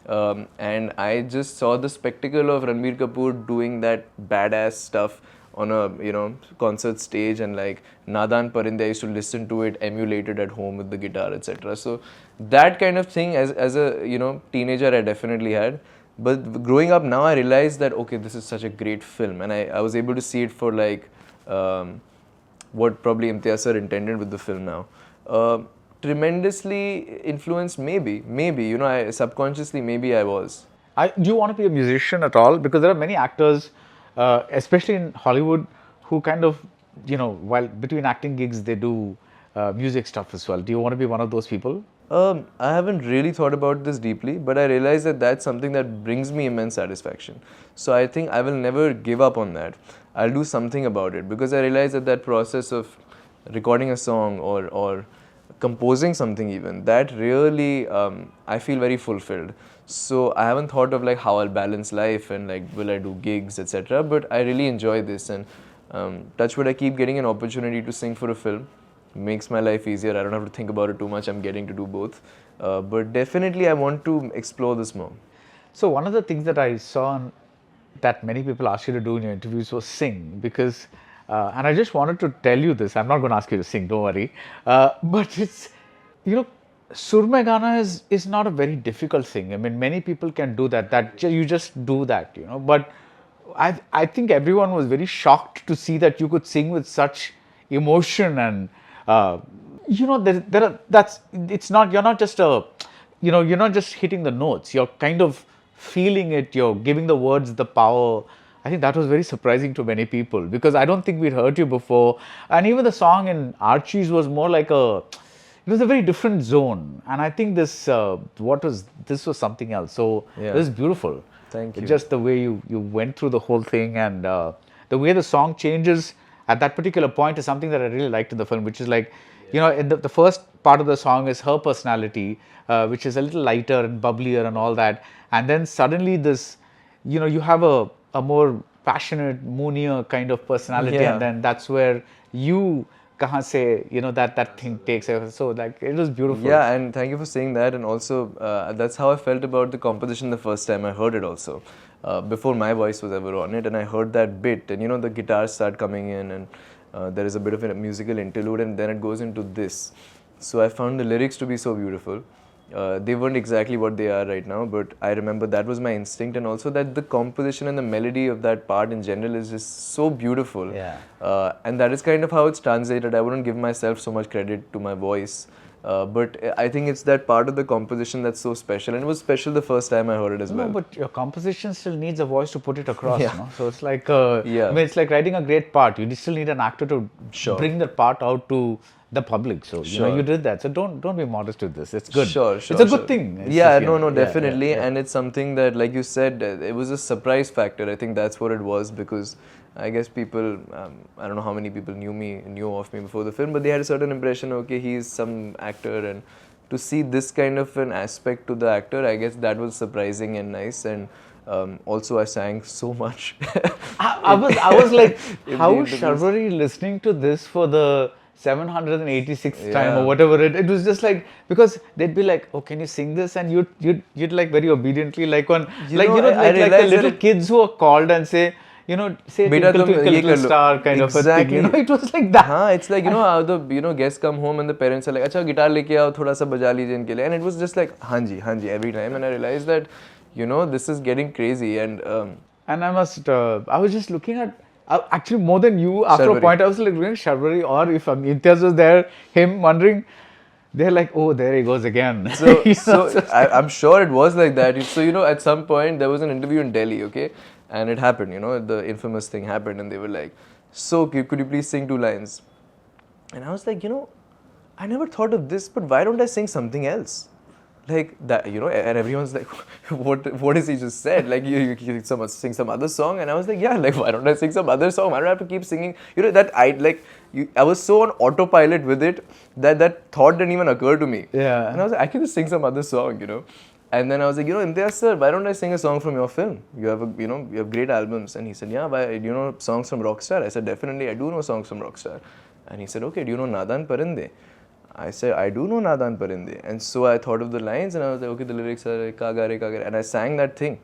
S1: And I just saw the spectacle of Ranbir Kapoor doing that badass stuff on a concert stage, and like Nadan Parinde, I used to listen to it emulated at home with the guitar, etc. So that kind of thing as a teenager I definitely had. But growing up now, I realized that okay, this is such a great film, and I was able to see it for like what probably Imtiaz sir intended with the film now. Tremendously influenced, maybe, I subconsciously maybe I was.
S3: Do you want to be a musician at all? Because there are many actors, especially in Hollywood, who kind of, while between acting gigs, they do music stuff as well. Do you want to be one of those people?
S1: I haven't really thought about this deeply, but I realize that that's something that brings me immense satisfaction. So I think I will never give up on that. I'll do something about it because I realize that process of recording a song or composing something even, that really, I feel very fulfilled. So I haven't thought of like how I'll balance life and like will I do gigs, etc. But I really enjoy this, and touch wood, I keep getting an opportunity to sing for a film. Makes my life easier. I don't have to think about it too much. I'm getting to do both. But definitely I want to explore this more.
S3: So one of the things that I saw that many people ask you to do in your interviews was sing, because and I just wanted to tell you this. I'm not going to ask you to sing, don't worry. But it's, Surme Gana is not a very difficult thing. I mean, many people can do that. You just do that, But I think everyone was very shocked to see that you could sing with such emotion, and it's not, you're not just a you're not just hitting the notes, you're kind of feeling it, you're giving the words the power. I think that was very surprising to many people because I don't think we'd heard you before. And even the song in Archie's was more like it was a very different zone. And I think this was something else. So
S1: Yeah.
S3: this is beautiful.
S1: Thank you.
S3: Just the way you went through the whole thing, and the way the song changes at that particular point is something that I really liked in the film, which is like, in the first part of the song is her personality, which is a little lighter and bubblier and all that. And then suddenly this, you have a more passionate, moonier kind of personality.
S1: Yeah.
S3: And then that's where you, kahan se, that thing takes over. So like, it was beautiful.
S1: Yeah, and thank you for saying that. And also, that's how I felt about the composition the first time I heard it also. Before my voice was ever on it, and I heard that bit, and the guitars start coming in, and there is a bit of a musical interlude, and then it goes into this. So I found the lyrics to be so beautiful. They weren't exactly what they are right now, but I remember that was my instinct, and also that the composition and the melody of that part in general is just so beautiful.
S3: Yeah.
S1: And that is kind of how it's translated. I wouldn't give myself so much credit to my voice. But I think it's that part of the composition that's so special, and it was special the first time I heard it as well.
S3: No, but your composition still needs a voice to put it across.
S1: Yeah.
S3: No? So it's like,
S1: Yeah.
S3: I mean, it's like writing a great part. You still need an actor to
S1: Sure.
S3: bring that part out to the public. So
S1: Sure.
S3: you did that. So don't be modest with this. It's good.
S1: Sure.
S3: It's a good thing. It's
S1: Yeah,
S3: just,
S1: no,
S3: yeah,
S1: definitely.
S3: yeah.
S1: And it's something that, like you said, it was a surprise factor. I think that's what it was, because I guess people, I don't know how many people knew of me before the film, but they had a certain impression, okay, he's some actor, and to see this kind of an aspect to the actor, I guess that was surprising and nice. And also I sang so much.
S3: I was like,
S1: In
S3: how
S1: the
S3: is
S1: interviews.
S3: Sharvari listening to this for the 786th time
S1: Yeah.
S3: or whatever it was just like, because they'd be like, oh, can you sing this? And you'd like very obediently, like when,
S1: You
S3: like,
S1: know, I
S3: like the
S1: realized that
S3: little
S1: it-
S3: kids who are called and say, say
S1: Beta,
S3: twinkle,
S1: tum
S3: twinkle,
S1: ye
S3: little
S1: kar lo.
S3: star kind of a
S1: Exactly.
S3: thing. It was like that.
S1: हाँ, it's like, how the guests come home and the parents are like, अच्छा guitar लेके आओ, थोड़ा सा बजा लीजिए इनके लिए, and it was just like, हाँ जी, every time. And I realized that, this is getting crazy. And
S3: And I was just looking at, actually more than you, after a
S1: Sharvari.
S3: point, I was like, looking at Sharvari, or if Imtiaz was there, him wondering, they're like, oh, there he goes again.
S1: So I'm sure it was like that. So, at some point there was an interview in Delhi, okay? And it happened, the infamous thing happened, and they were like, so could you please sing 2 lines? And I was like, I never thought of this, but why don't I sing something else? Like that, and everyone's like, what has he just said? Like, you sing some other song? And I was like, yeah, like, why don't I sing some other song? I don't have to keep singing. That I was so on autopilot with it that thought didn't even occur to me.
S3: Yeah.
S1: And I was like, I can just sing some other song, And then I was like, Imtiaz sir, why don't I sing a song from your film? You have you have great albums. And he said, yeah, do you know songs from Rockstar? I said, definitely, I do know songs from Rockstar. And he said, okay, do you know Nadan Parinde? I said, I do know Nadan Parinde. And so I thought of the lines, and I was like, okay, the lyrics are Kagare, Kagare. And I sang that thing.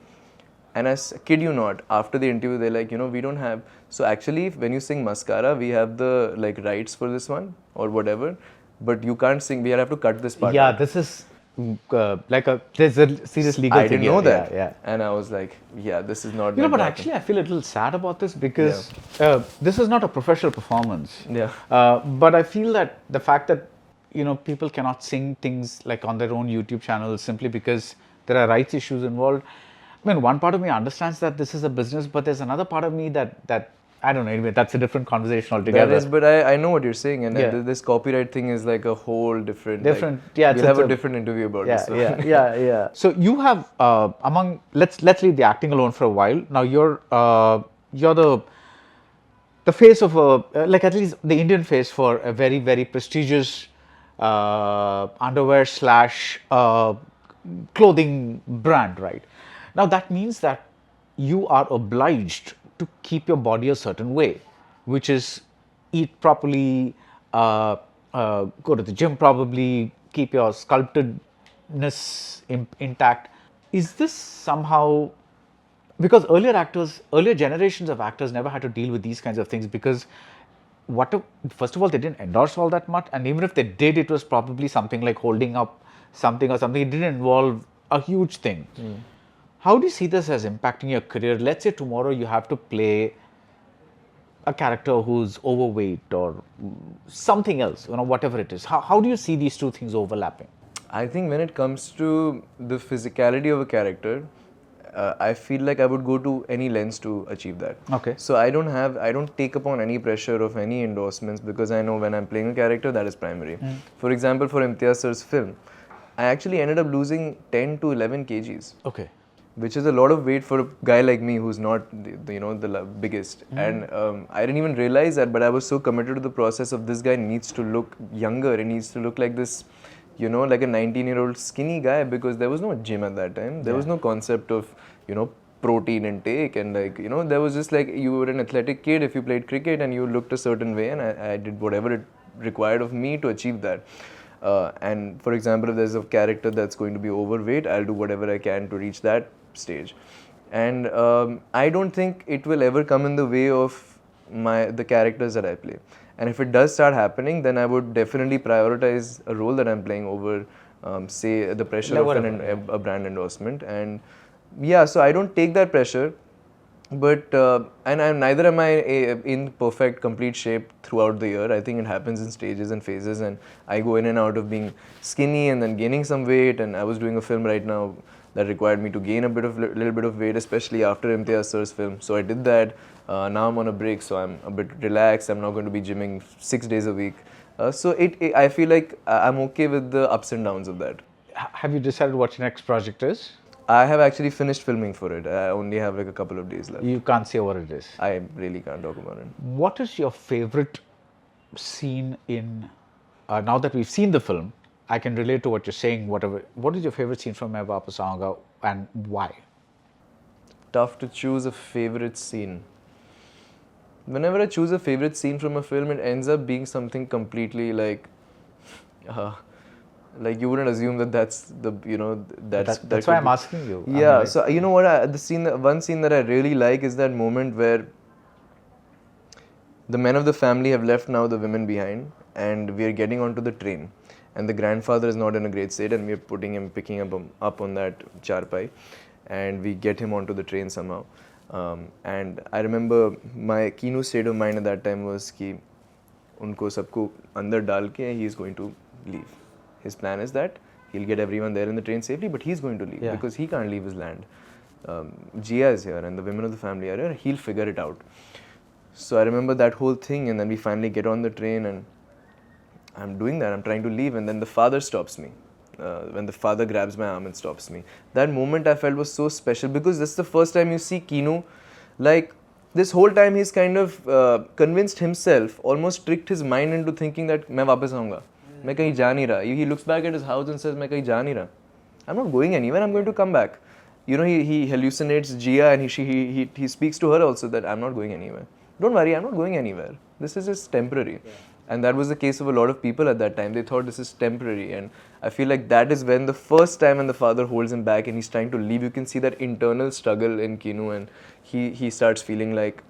S1: And I kid you not, after the interview, they're like, we don't have... So actually, when you sing Mascara, we have the rights for this one or whatever. But you can't sing, we have to cut this part
S3: Yeah,
S1: out.
S3: this is there's a serious legal
S1: I
S3: thing.
S1: didn't know
S3: here.
S1: that.
S3: Yeah.
S1: And I was like, yeah, this is not...
S3: But
S1: meant to
S3: actually, I feel a little sad about this because this is not a professional performance.
S1: Yeah.
S3: But I feel that the fact that people cannot sing things like on their own YouTube channels simply because there are rights issues involved. I mean, one part of me understands that this is a business, but there's another part of me that I don't know. Anyway, that's a different conversation altogether.
S1: That is, but I know what you're saying, and
S3: Yeah.
S1: this copyright thing is like a whole different...
S3: Yeah,
S1: we'll have a different interview about this. So.
S3: Yeah. So you have let's leave the acting alone for a while. Now you're the face of at least the Indian face for a very, very prestigious underwear / clothing brand, right? Now that means that you are obliged to keep your body a certain way, which is eat properly, go to the gym probably, keep your sculptedness intact. Is this somehow... Because earlier generations of actors never had to deal with these kinds of things because first of all, they didn't endorse all that much, and even if they did, it was probably something like holding up something or something. It didn't involve a huge thing. How do you see this as impacting your career? Let's say tomorrow you have to play a character who's overweight or something else, whatever it is. How do you see these two things overlapping?
S1: I think when it comes to the physicality of a character, I feel like I would go to any lengths to achieve that.
S3: Okay.
S1: So I don't take upon any pressure of any endorsements because I know when I'm playing a character, that is primary. For example, for Imtiaz sir's film, I actually ended up losing 10 to 11 kgs.
S3: Okay.
S1: Which is a lot of weight for a guy like me who's not the biggest. And I didn't even realize that, but I was so committed to the process of this guy needs to look younger, he needs to look like this, like a 19-year-old skinny guy, because there was no gym at that time. There was no concept of protein intake, and there was just like you were an athletic kid if you played cricket and you looked a certain way, and I did whatever it required of me to achieve that. And for example, if there's a character that's going to be overweight, I'll do whatever I can to reach that stage. And I don't think it will ever come in the way of the characters that I play. And if it does start happening, then I would definitely prioritize a role that I'm playing over, say, the pressure of a brand endorsement. And yeah, so I don't take that pressure. But neither am I in perfect, complete shape throughout the year. I think it happens in stages and phases, and I go in and out of being skinny and then gaining some weight. And I was doing a film right now that required me to gain a little bit of weight, especially after Imtiaz sir's film. So I did that. Now I'm on a break, so I'm a bit relaxed. I'm not going to be gymming 6 days a week. So I feel like I'm okay with the ups and downs of that.
S3: Have you decided what your next project is?
S1: I have actually finished filming for it. I only have like a couple of days left.
S3: You can't say what it is.
S1: I really can't talk about it.
S3: What is your favorite scene in, now that we've seen the film, I can relate to what you're saying, whatever. What is your favorite scene from Vaapas Aaunga and why?
S1: Tough to choose a favorite scene. Whenever I choose a favorite scene from a film, it ends up being something completely like you wouldn't assume that that's the,
S3: that's why I'm asking you.
S1: Yeah, like, so you know what, one scene that I really like is that moment where the men of the family have left now the women behind, and we are getting onto the train, and the grandfather is not in a great state, and we are picking up on that charpai, and we get him onto the train somehow. And I remember my keynote state of mind at that time was कि उनको सबको अंदर डाल के he is going to leave. His plan is that he'll get everyone there in the train safely, but he's going to leave because he can't leave his land. Jia is here and the women of the family are here. He'll figure it out. So I remember that whole thing, and then we finally get on the train and I'm doing that. I'm trying to leave, and then the father stops me. When the father grabs my arm and stops me. That moment I felt was so special because this is the first time you see Kinu, like this whole time he's kind of convinced himself, almost tricked his mind into thinking that मैं वापस आऊँगा. मैं कहीं जा नहीं रहा. He looks back at his house and says मैं कहीं जा नहीं रहा. I'm not going anywhere. I'm going to come back. He hallucinates Jia, and he speaks to her also that I'm not going anywhere. Don't worry, I'm not going anywhere. This is just temporary. Yeah. And that was the case of a lot of people at that time. They thought this is temporary, and I feel like that is when the first time when the father holds him back and he's trying to leave, you can see that internal struggle in Kinu, and he starts feeling like,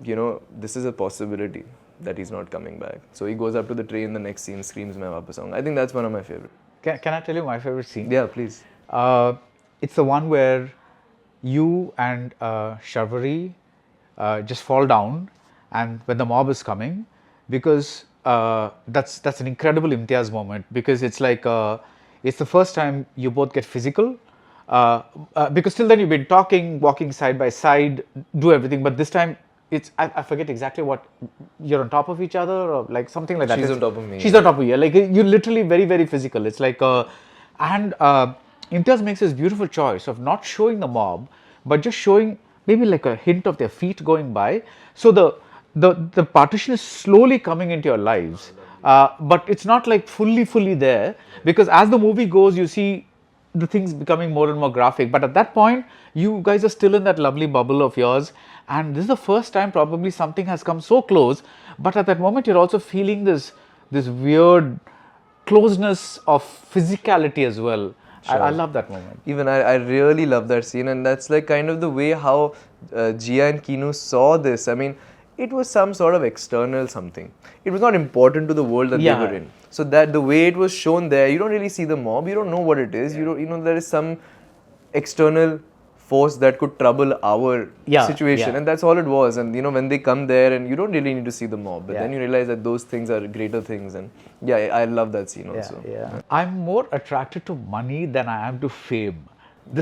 S1: this is a possibility that he's not coming back. So he goes up to the train, the next scene screams, "Main Vaapas Aaunga." I think that's one of my favorite.
S3: Can I tell you my favorite scene?
S1: Yeah, please.
S3: It's the one where you and Sharvari just fall down, and when the mob is coming, because that's an incredible Imtiaz moment, because it's like it's the first time you both get physical, because till then you've been talking, walking side by side, do everything, but this time it's I forget exactly what, you're on top of each other or like something like that.
S1: She's on top of me.
S3: She's on top of you. Like you're literally very, very physical. It's like and Imtiaz makes this beautiful choice of not showing the mob, but just showing maybe like a hint of their feet going by. So the partition is slowly coming into your lives, but it's not like fully there, because as the movie goes, you see the things becoming more and more graphic. But at that point, you guys are still in that lovely bubble of yours, and this is the first time probably something has come so close. But at that moment, you're also feeling this weird closeness of physicality as well. Sure. I love that moment.
S1: Even I really love that scene, and that's like kind of the way how Jia and Kinu saw this. I mean, it was some sort of external something. It was not important to the world that they were in. So that the way it was shown there, you don't really see the mob. You don't know what it is. Yeah. There is some external force that could trouble our
S3: Yeah,
S1: situation,
S3: yeah.
S1: and that's all it was. And when they come there, and you don't really need to see the mob, but
S3: Yeah.
S1: then you realize that those things are greater things. And yeah, I love that scene also.
S3: Yeah. I'm more attracted to money than I am to fame.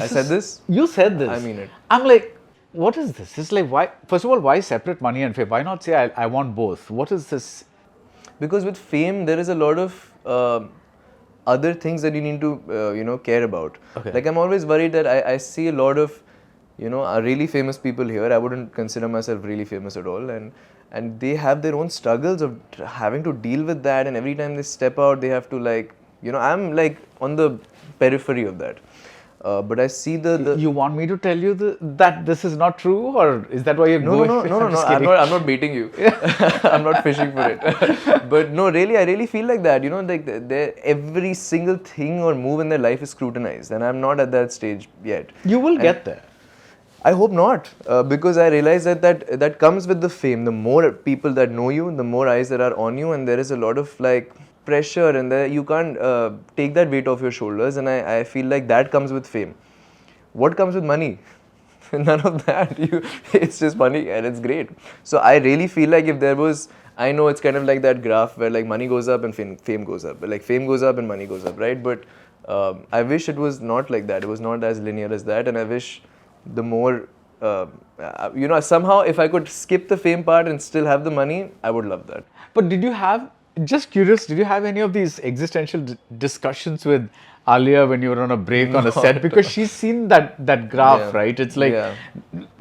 S1: I said this?
S3: You said this.
S1: I mean it.
S3: I'm like, what is this? It's like, why? First of all, why separate money and fame? Why not say I want both? What is this?
S1: Because with fame, there is a lot of other things that you need to care about.
S3: Okay.
S1: Like I'm always worried that I see a lot of really famous people here. I wouldn't consider myself really famous at all, and they have their own struggles of having to deal with that, and every time they step out they have to I'm like on the periphery of that. But I see the
S3: You want me to tell you that this is not true, or is that why you're
S1: no,
S3: going?
S1: no, no, no,
S3: I'm
S1: no.
S3: just
S1: I'm
S3: kidding.
S1: not beating you. I'm not fishing for it. But no, really, I really feel like that. Like every single thing or move in their life is scrutinized, and I'm not at that stage yet.
S3: You will get there.
S1: I hope not, because I realize that comes with the fame. The more people that know you, the more eyes that are on you, and there is a lot of pressure, and you can't take that weight off your shoulders. And I feel like that comes with fame. What comes with money? None of that. It's just money, and it's great. So I really feel like if there was, I know it's kind of like that graph where money goes up and fame goes up, but fame goes up and money goes up, right? But I wish it was not like that. It was not as linear as that, and I wish the more somehow if I could skip the fame part and still have the money, I would love that.
S3: But did you have, just curious, did you have any of these existential discussions with Alia when you were on a break on a set? Because she's seen that graph,
S1: Yeah.
S3: right? It's like,
S1: Yeah.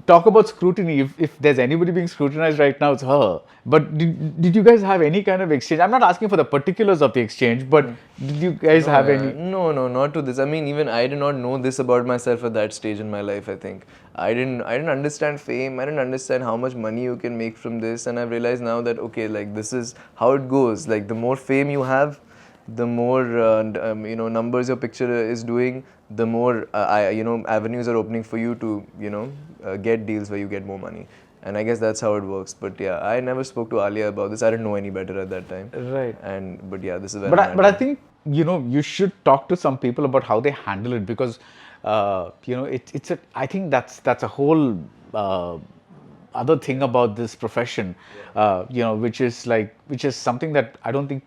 S3: talk about scrutiny. If there's anybody being scrutinized right now, it's her. But did you guys have any kind of exchange? I'm not asking for the particulars of the exchange, but did you guys have any?
S1: No, not to this. I mean, even I did not know this about myself at that stage in my life. I think I didn't understand fame. I didn't understand how much money you can make from this, and I've realized now that okay, this is how it goes. The more fame you have, the more numbers your picture is doing, the more avenues are opening for you to get deals where you get more money. And I guess that's how it works. But yeah, I never spoke to Alia about this. I didn't know any better at that time.
S3: Right.
S1: But yeah, this is where
S3: But I think you should talk to some people about how they handle it, because I think that's a whole other thing about this profession, which is something that I don't think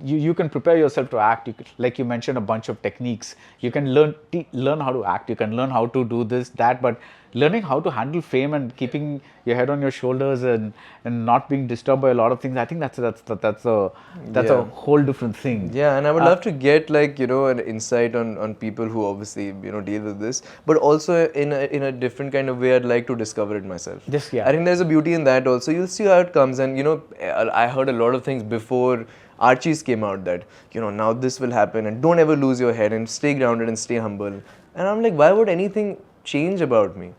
S3: you can prepare yourself to act. Like you mentioned, a bunch of techniques. You can learn how to act. You can learn how to do this, that, but learning how to handle fame and keeping your head on your shoulders and not being disturbed by a lot of things, I think that's a whole different thing.
S1: Yeah, and I would love to get an insight on people who obviously deal with this, but also in a different kind of way. I'd like to discover it myself.
S3: Just, yeah.
S1: I think there's a beauty in that also. You'll see how it comes, and I heard a lot of things before Archie's came out that now this will happen, and don't ever lose your head and stay grounded and stay humble. And I'm like, why would anything change about me?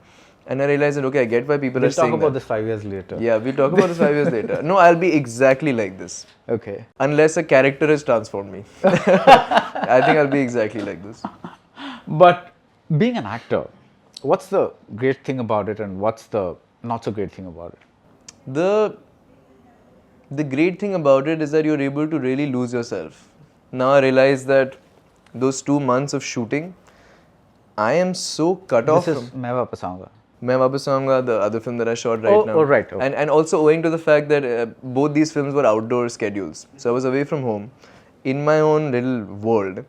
S1: And I realized that okay, I get why people
S3: We'll
S1: are saying
S3: talk about
S1: that.
S3: this 5 years later.
S1: Yeah, we'll talk about this 5 years later. No, I'll be exactly like this.
S3: Okay.
S1: Unless a character has transformed me. I think I'll be exactly like this.
S3: But being an actor, what's the great thing about it, and what's the not so great thing about it?
S1: The great thing about it is that you're able to really lose yourself. Now I realize that those 2 months of shooting, I am so cut off
S3: This
S1: from...
S3: is Main Vaapas Aaunga.
S1: Main Vaapas Aaunga, the other film that I shot right now.
S3: Oh, right. Okay.
S1: And also owing to the fact that both these films were outdoor schedules. So I was away from home, in my own little world.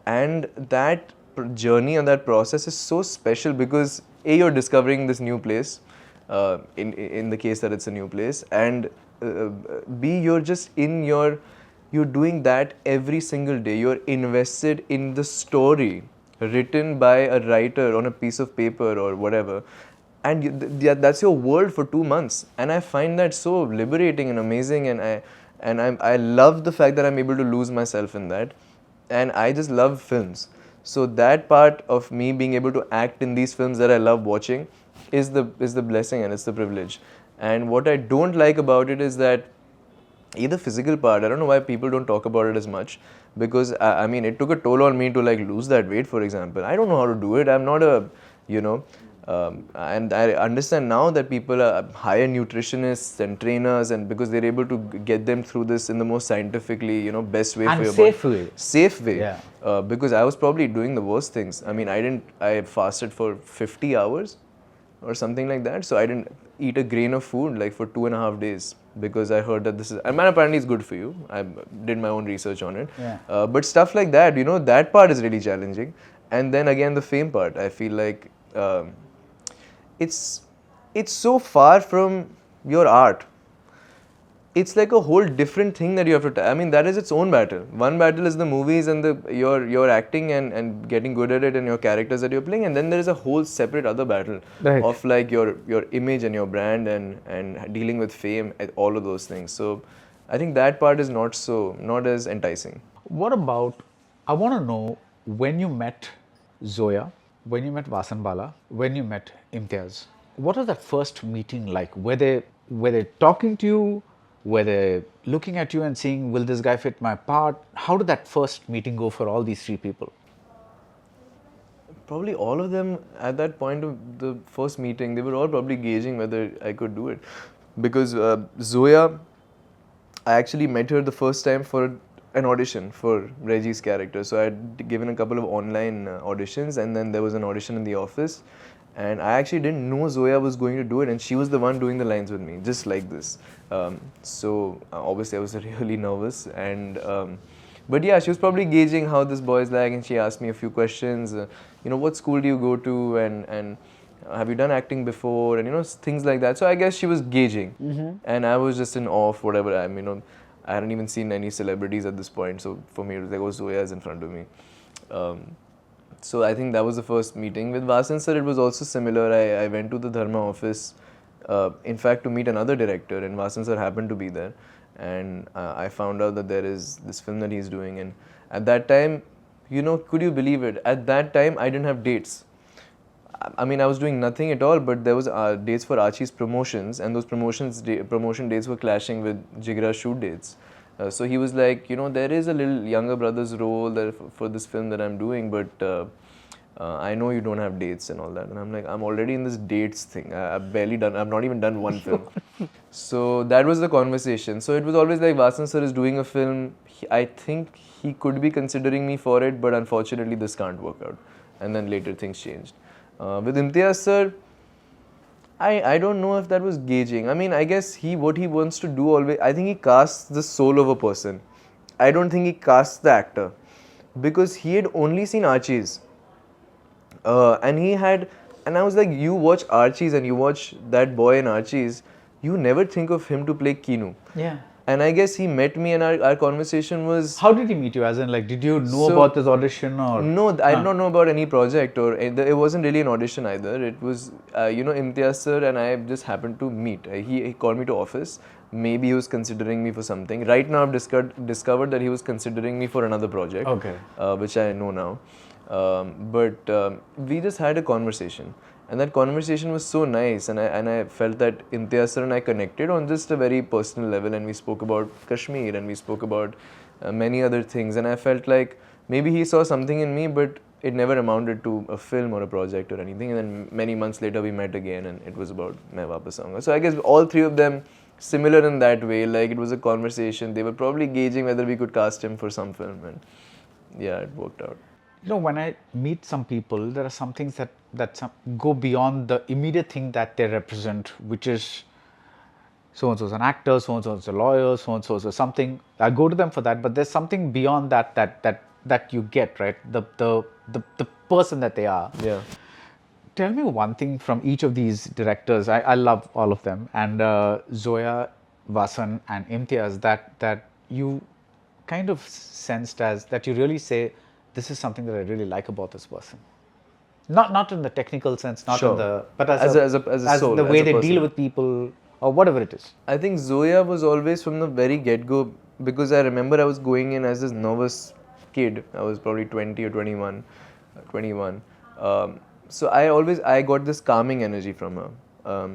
S1: And that journey and that process is so special because A, you're discovering this new place, in the case that it's a new place. And B, you're just you're doing that every single day. You're invested in the story written by a writer on a piece of paper or whatever, and that's your world for 2 months. And I find that so liberating and amazing, and I love the fact that I'm able to lose myself in that, and I just love films. So that part of me being able to act in these films that I love watching is the blessing, and it's the privilege. And what I don't like about it is that the physical part, I don't know why people don't talk about it as much, because I mean it took a toll on me to lose that weight, for example. I don't know how to do it. I'm not a And I understand now that people are hire nutritionists and trainers, and because they're able to get them through this in the most scientifically, best way
S3: And
S1: for your
S3: safe
S1: body.
S3: way.
S1: Safe way.
S3: Yeah.
S1: Because I was probably doing the worst things. I mean, I fasted for 50 hours or something like that. So I didn't eat a grain of food like for 2.5 days because I heard that this is, and apparently it's good for you. I did my own research on it.
S3: Yeah.
S1: But stuff like that, that part is really challenging. And then again, the fame part, I feel like it's so far from your art. It's like a whole different thing that you have to. I mean, that is its own battle. One battle is the movies and your acting and getting good at it and your characters that you're playing, and then there is a whole separate other battle
S3: Right.
S1: of like your image and your brand and dealing with fame and all of those things. So, I think that part is not as enticing.
S3: What about, I want to know when you met Zoya, when you met Vasan Bala, when you met Imtiaz, what was that first meeting like? Were they talking to you? Were they looking at you and saying, will this guy fit my part? How did that first meeting go for all these three people?
S1: Probably all of them at that point of the first meeting, they were all probably gauging whether I could do it. Because Zoya, I actually met her the first time for an audition for Reggie's character. So I had given a couple of online auditions, and then there was an audition in the office. And I actually didn't know Zoya was going to do it, and she was the one doing the lines with me, just like this. So obviously I was really nervous, but yeah, she was probably gauging how this boy is like, and she asked me a few questions. What school do you go to, and have you done acting before, and things like that. So I guess she was gauging, and I was just in awe of whatever I hadn't even seen any celebrities at this point. So for me, it was like, oh, Zoya is in front of me. So I think that was the first meeting. With Vasan sir, it was also similar. I went to the Dharma office, in fact, to meet another director, and Vasan sir happened to be there. And I found out that there is this film that he's doing. And at that time, could you believe it? At that time, I didn't have dates. I mean, I was doing nothing at all, but there was dates for Archie's promotions, and those promotion dates were clashing with Jigra's shoot dates. So he was like, there is a little younger brother's role there for this film that I'm doing, but I know you don't have dates and all that. And I'm like, I'm already in this dates thing. I've not even done one film. So that was the conversation. So it was always like, Vasan sir is doing a film. I think he could be considering me for it, but unfortunately this can't work out. And then later things changed. With Imtiaz sir, I don't know if that was gauging. I mean, I guess what he wants to do always, I think he casts the soul of a person. I don't think he casts the actor. Because he had only seen Archie's. And I was like, you watch Archie's and you watch that boy in Archie's, you never think of him to play Keanu.
S3: Yeah.
S1: And I guess he met me and our conversation was...
S3: How did he meet you? As in, like, did you know about this audition or?
S1: No, I did not know about any project, or it wasn't really an audition either. It was, Imtiaz sir and I just happened to meet. He called me to office. Maybe he was considering me for something. Right now I've discovered that he was considering me for another project.
S3: Okay.
S1: Which I know now. But we just had a conversation. And that conversation was so nice, and I felt that Imtiaz sir and I connected on just a very personal level, and we spoke about Kashmir and we spoke about many other things, and I felt like maybe he saw something in me, but it never amounted to a film or a project or anything. And then many months later we met again, and it was about Main Vaapas Aaunga. So I guess all three of them similar in that way, like it was a conversation. They were probably gauging whether we could cast him for some film, and yeah, it worked out.
S3: When I meet some people, there are some things that go beyond the immediate thing that they represent, which is so-and-so is an actor, so-and-so is a lawyer, so-and-so is something. I go to them for that, but there's something beyond that you get, right? The person that they are.
S1: Yeah.
S3: Tell me one thing from each of these directors. I love all of them, and Zoya, Vasan, and Imtiaz, that you kind of sensed as that you really say, this is something that I really like about this person. Not in the technical sense, not
S1: Sure.
S3: in the, but as
S1: a soul,
S3: the
S1: as
S3: way
S1: a
S3: they
S1: person.
S3: deal with people or whatever it is.
S1: I think Zoya was always from the very get-go, because I remember I was going in as this nervous kid. I was probably 20 or 21. So I got this calming energy from her.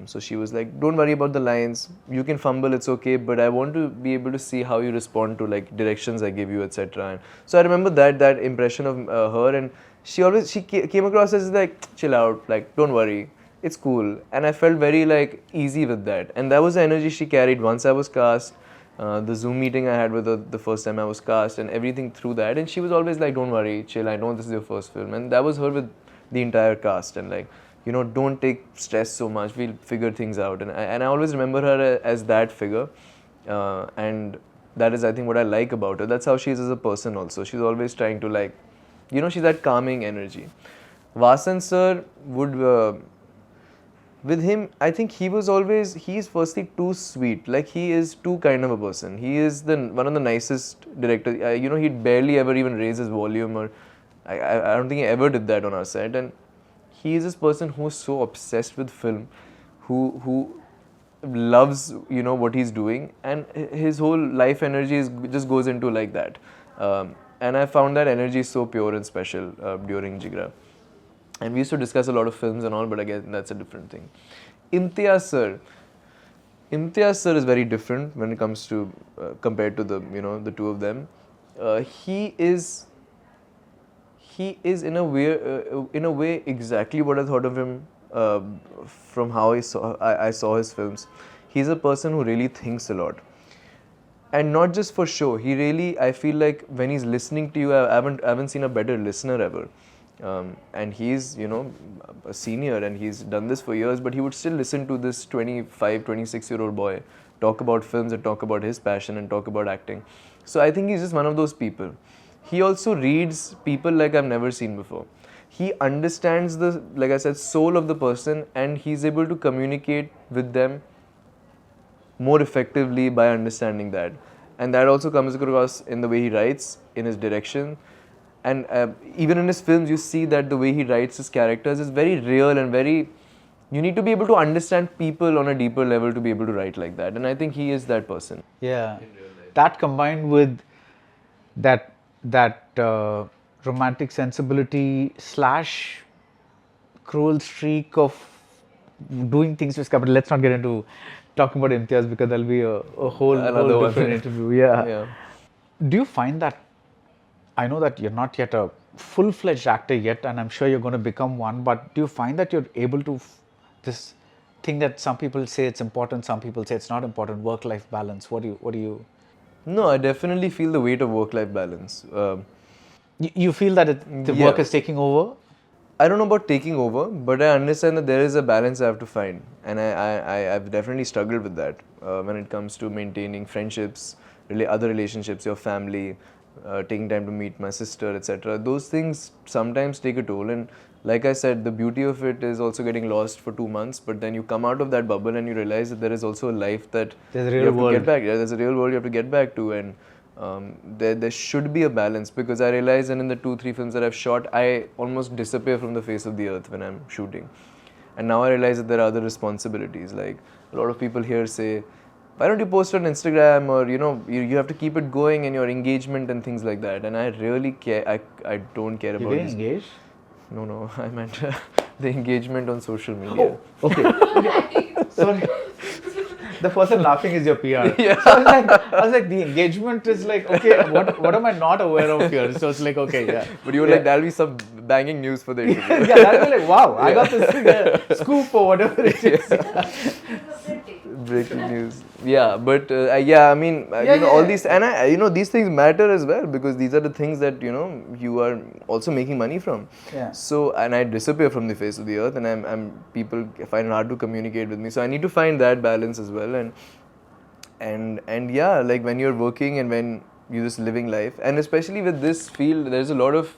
S1: So she was like, don't worry about the lines. You can fumble, it's okay. But I want to be able to see how you respond to like directions I give you, etc. So I remember that impression of her, and she came across as like, chill out, like don't worry. it's cool. And I felt very like easy with that. And that was the energy she carried once I was cast. The Zoom meeting I had with her the first time I was cast and everything through that. And she was always like, don't worry, chill, I know this is your first film. And that was her with the entire cast. And like, you know, don't take stress so much, we'll figure things out. And I always remember her as that figure. And that is, I think, what I like about her. That's how she is as a person also. She's always trying to like, you know, she's that calming energy. Vasan sir would... with him, I think he's firstly too sweet. Like, he is too kind of a person. He is one of the nicest directors. You know, he'd barely ever even raise his volume, or I don't think he ever did that on our set. And he is this person who's so obsessed with film, who loves, you know, what he's doing, and his whole life energy just goes into like that. And I found that energy so pure and special during Jigra. And we used to discuss a lot of films and all, but again, that's a different thing. Imtiaz sir is very different when it comes to, compared to the, you know, the two of them. He is in a way exactly what I thought of him from how I saw his films. He's a person who really thinks a lot. And not just for show. He really, I feel like when he's listening to you, I haven't seen a better listener ever. And he's, you know, a senior and he's done this for years, but he would still listen to this 25, 26-year-old boy talk about films and talk about his passion and talk about acting. So I think he's just one of those people. He also reads people like I've never seen before. He understands the, like I said, soul of the person, and he's able to communicate with them more effectively by understanding that. And that also comes across in the way he writes, in his direction. And even in his films, you see that the way he writes his characters is very real and very... You need to be able to understand people on a deeper level to be able to write like that. And I think he is that person.
S3: Yeah. That combined with that romantic sensibility / cruel streak of doing things with capital. Let's not get into talking about Imtiaz because there'll be a whole different interview. Yeah. Do you find that, I know that you're not yet a full-fledged actor yet, and I'm sure you're going to become one, but do you find that you're able to, this thing that some people say it's important, some people say it's not important, work-life balance, what do you?
S1: No, I definitely feel the weight of work-life balance.
S3: You feel that the work is taking over?
S1: I don't know about taking over, but I understand that there is a balance I have to find. And I've definitely struggled with that when it comes to maintaining friendships, other relationships, your family, taking time to meet my sister, etc. Those things sometimes take a toll, and like I said, the beauty of it is also getting lost for 2 months, but then you come out of that bubble and you realize that there is also a life that
S3: there's a
S1: you
S3: real
S1: have
S3: world.
S1: to get back. Yeah, there's a real world you have to get back to, and there should be a balance, because I realize that in the 2-3 films that I've shot, I almost disappear from the face of the earth when I'm shooting. And now I realize that there are other responsibilities. Like, a lot of people here say, why don't you post on Instagram, or you have to keep it going in your engagement and things like that. And I really care. I don't care about
S3: You're
S1: this.
S3: getting engaged?
S1: No, I meant the engagement on social media.
S3: Oh, okay. Sorry. The person laughing is your PR.
S1: Yeah.
S3: So I was like, the engagement is like, okay, what am I not aware of here? So it's like, okay, yeah.
S1: But you were like, that'll be some banging news for the interview.
S3: Yeah, that'll be like, wow, I got this scoop or whatever it is.
S1: Breaking news. Yeah, but I mean, all these, and these things matter as well, because these are the things that, you are also making money from.
S3: Yeah.
S1: So, and I disappear from the face of the earth, and people find it hard to communicate with me. So I need to find that balance as well. And yeah, like when you're working and when you're just living life, and especially with this field, there's a lot of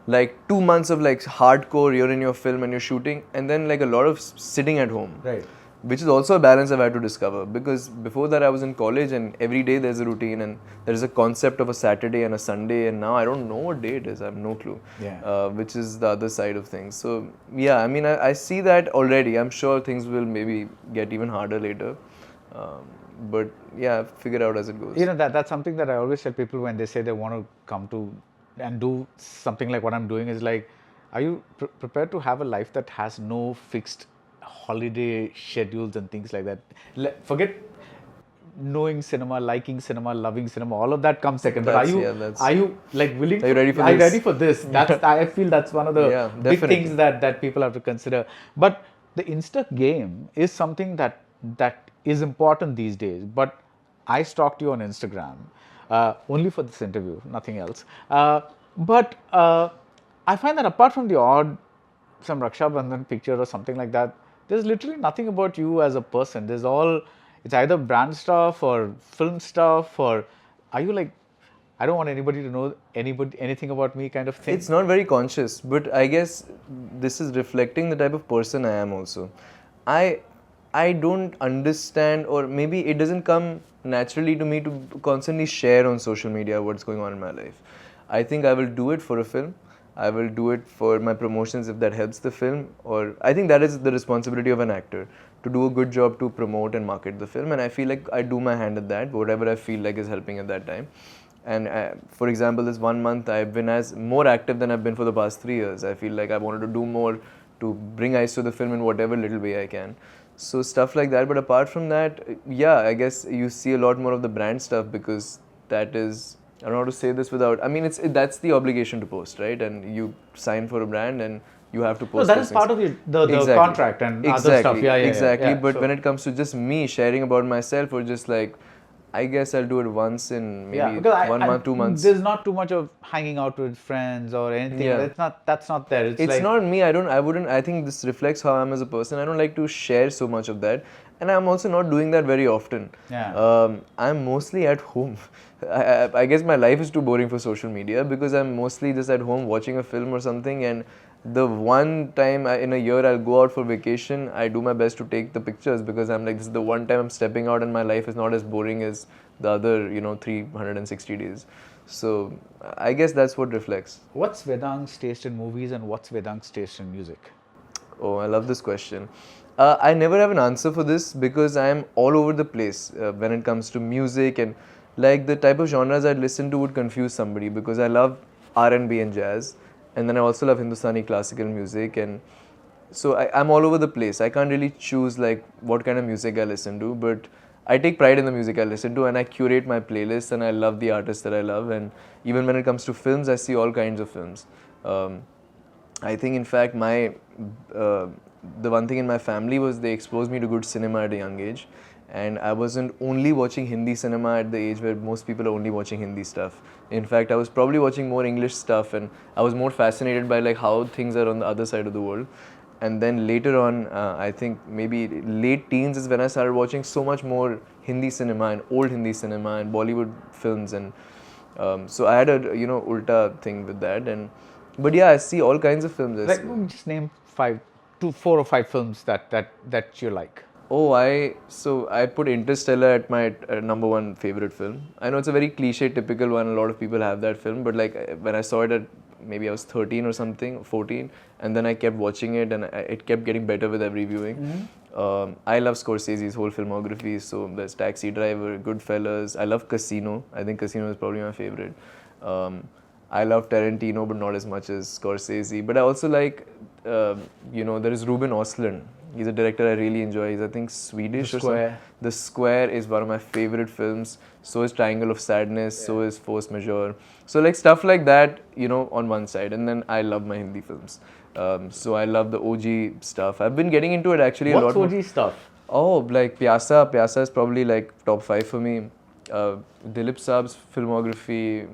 S1: like 2 months of like hardcore, you're in your film and you're shooting, and then like a lot of sitting at home.
S3: Right.
S1: Which is also a balance I've had to discover, because before that I was in college and every day there's a routine and there's a concept of a Saturday and a Sunday, and now I don't know what day it is, I have no clue.
S3: Yeah.
S1: Which is the other side of things. So yeah, I mean, I see that already. I'm sure things will maybe get even harder later. But yeah, figure out as it goes.
S3: That's something that I always tell people when they say they want to come to and do something like what I'm doing, is like, are you prepared to have a life that has no fixed holiday schedules and things like that? Forget knowing cinema, liking cinema, loving cinema, all of that comes second. But are you like willing?
S1: Are you ready for
S3: this?
S1: this?
S3: Ready for this? I feel that's one of the big things that people have to consider. But the Insta game is something that is important these days. But I stalked you on Instagram only for this interview, nothing else. But I find that apart from the odd some Raksha Bandhan picture or something like that, there's literally nothing about you as a person. It's either brand stuff or film stuff, or are you like, I don't want anybody to know anything about me kind of thing?
S1: It's not very conscious, but I guess this is reflecting the type of person I am also. I I don't understand, or maybe it doesn't come naturally to me to constantly share on social media what's going on in my life. I think I will do it for a film. I will do it for my promotions if that helps the film, or I think that is the responsibility of an actor, to do a good job to promote and market the film, and I feel like I do my hand at that, whatever I feel like is helping at that time. And for example, this 1 month I've been as more active than I've been for the past 3 years. I feel like I wanted to do more to bring eyes to the film in whatever little way I can. So stuff like that. But apart from that, yeah, I guess you see a lot more of the brand stuff, because that is, I don't know how to say this without, I mean, that's the obligation to post, right? And you sign for a brand and you have to post.
S3: No, that
S1: those
S3: is
S1: things.
S3: part of the contract and other stuff. Yeah,
S1: exactly.
S3: yeah.
S1: But
S3: So-
S1: when it comes to just me sharing about myself, or just like, I guess I'll do it once in maybe
S3: because
S1: 1 month, 2 months.
S3: There's not too much of hanging out with friends or anything.
S1: Yeah.
S3: That's not there. It's like,
S1: Not me. I think this reflects how I'm as a person. I don't like to share so much of that. And I'm also not doing that very often.
S3: Yeah.
S1: I'm mostly at home. I guess my life is too boring for social media, because I'm mostly just at home watching a film or something. And the one time in a year I'll go out for vacation, I do my best to take the pictures, because I'm like, this is the one time I'm stepping out and my life is not as boring as the other, 360 days. So I guess that's what reflects.
S3: what's Vedang's taste in movies and what's Vedang's taste in music?
S1: Oh, I love this question. I never have an answer for this, because I am all over the place when it comes to music, and like the type of genres I listen to would confuse somebody, because I love R&B and jazz, and then I also love Hindustani classical music, and so I'm all over the place. I can't really choose like what kind of music I listen to, but I take pride in the music I listen to, and I curate my playlist, and I love the artists that I love. And even when it comes to films, I see all kinds of films. I think, in fact, the one thing in my family was they exposed me to good cinema at a young age, and I wasn't only watching Hindi cinema at the age where most people are only watching Hindi stuff. In fact, I was probably watching more English stuff, and I was more fascinated by like how things are on the other side of the world. And then later on, I think maybe late teens is when I started watching so much more Hindi cinema and old Hindi cinema and Bollywood films, and so I had a ulta thing with that. And but yeah, I see all kinds of films.
S3: Like, just name 4 or 5 films that you like.
S1: Oh, I put Interstellar at my number 1 favorite film. I know it's a very cliche, typical one. A lot of people have that film, but like when I saw it at maybe I was 13 or something, 14, and then I kept watching it, and it kept getting better with every viewing. I love Scorsese's whole filmography. So there's Taxi Driver, Goodfellas. I love Casino. I think Casino is probably my favorite. I love Tarantino, but not as much as Scorsese. But I also like, there is Ruben Östlund. He's a director I really enjoy. He's, I think, Swedish
S3: The
S1: or something.
S3: Square.
S1: The Square is one of my favorite films. So is Triangle of Sadness. So is Force Majeure. So like stuff like that, on one side. And then I love my Hindi films. So I love the OG stuff. I've been getting into it actually a lot.
S3: What's OG stuff?
S1: Oh, like Pyasa. Pyasa is probably like top 5 for me. Dilip Saab's filmography,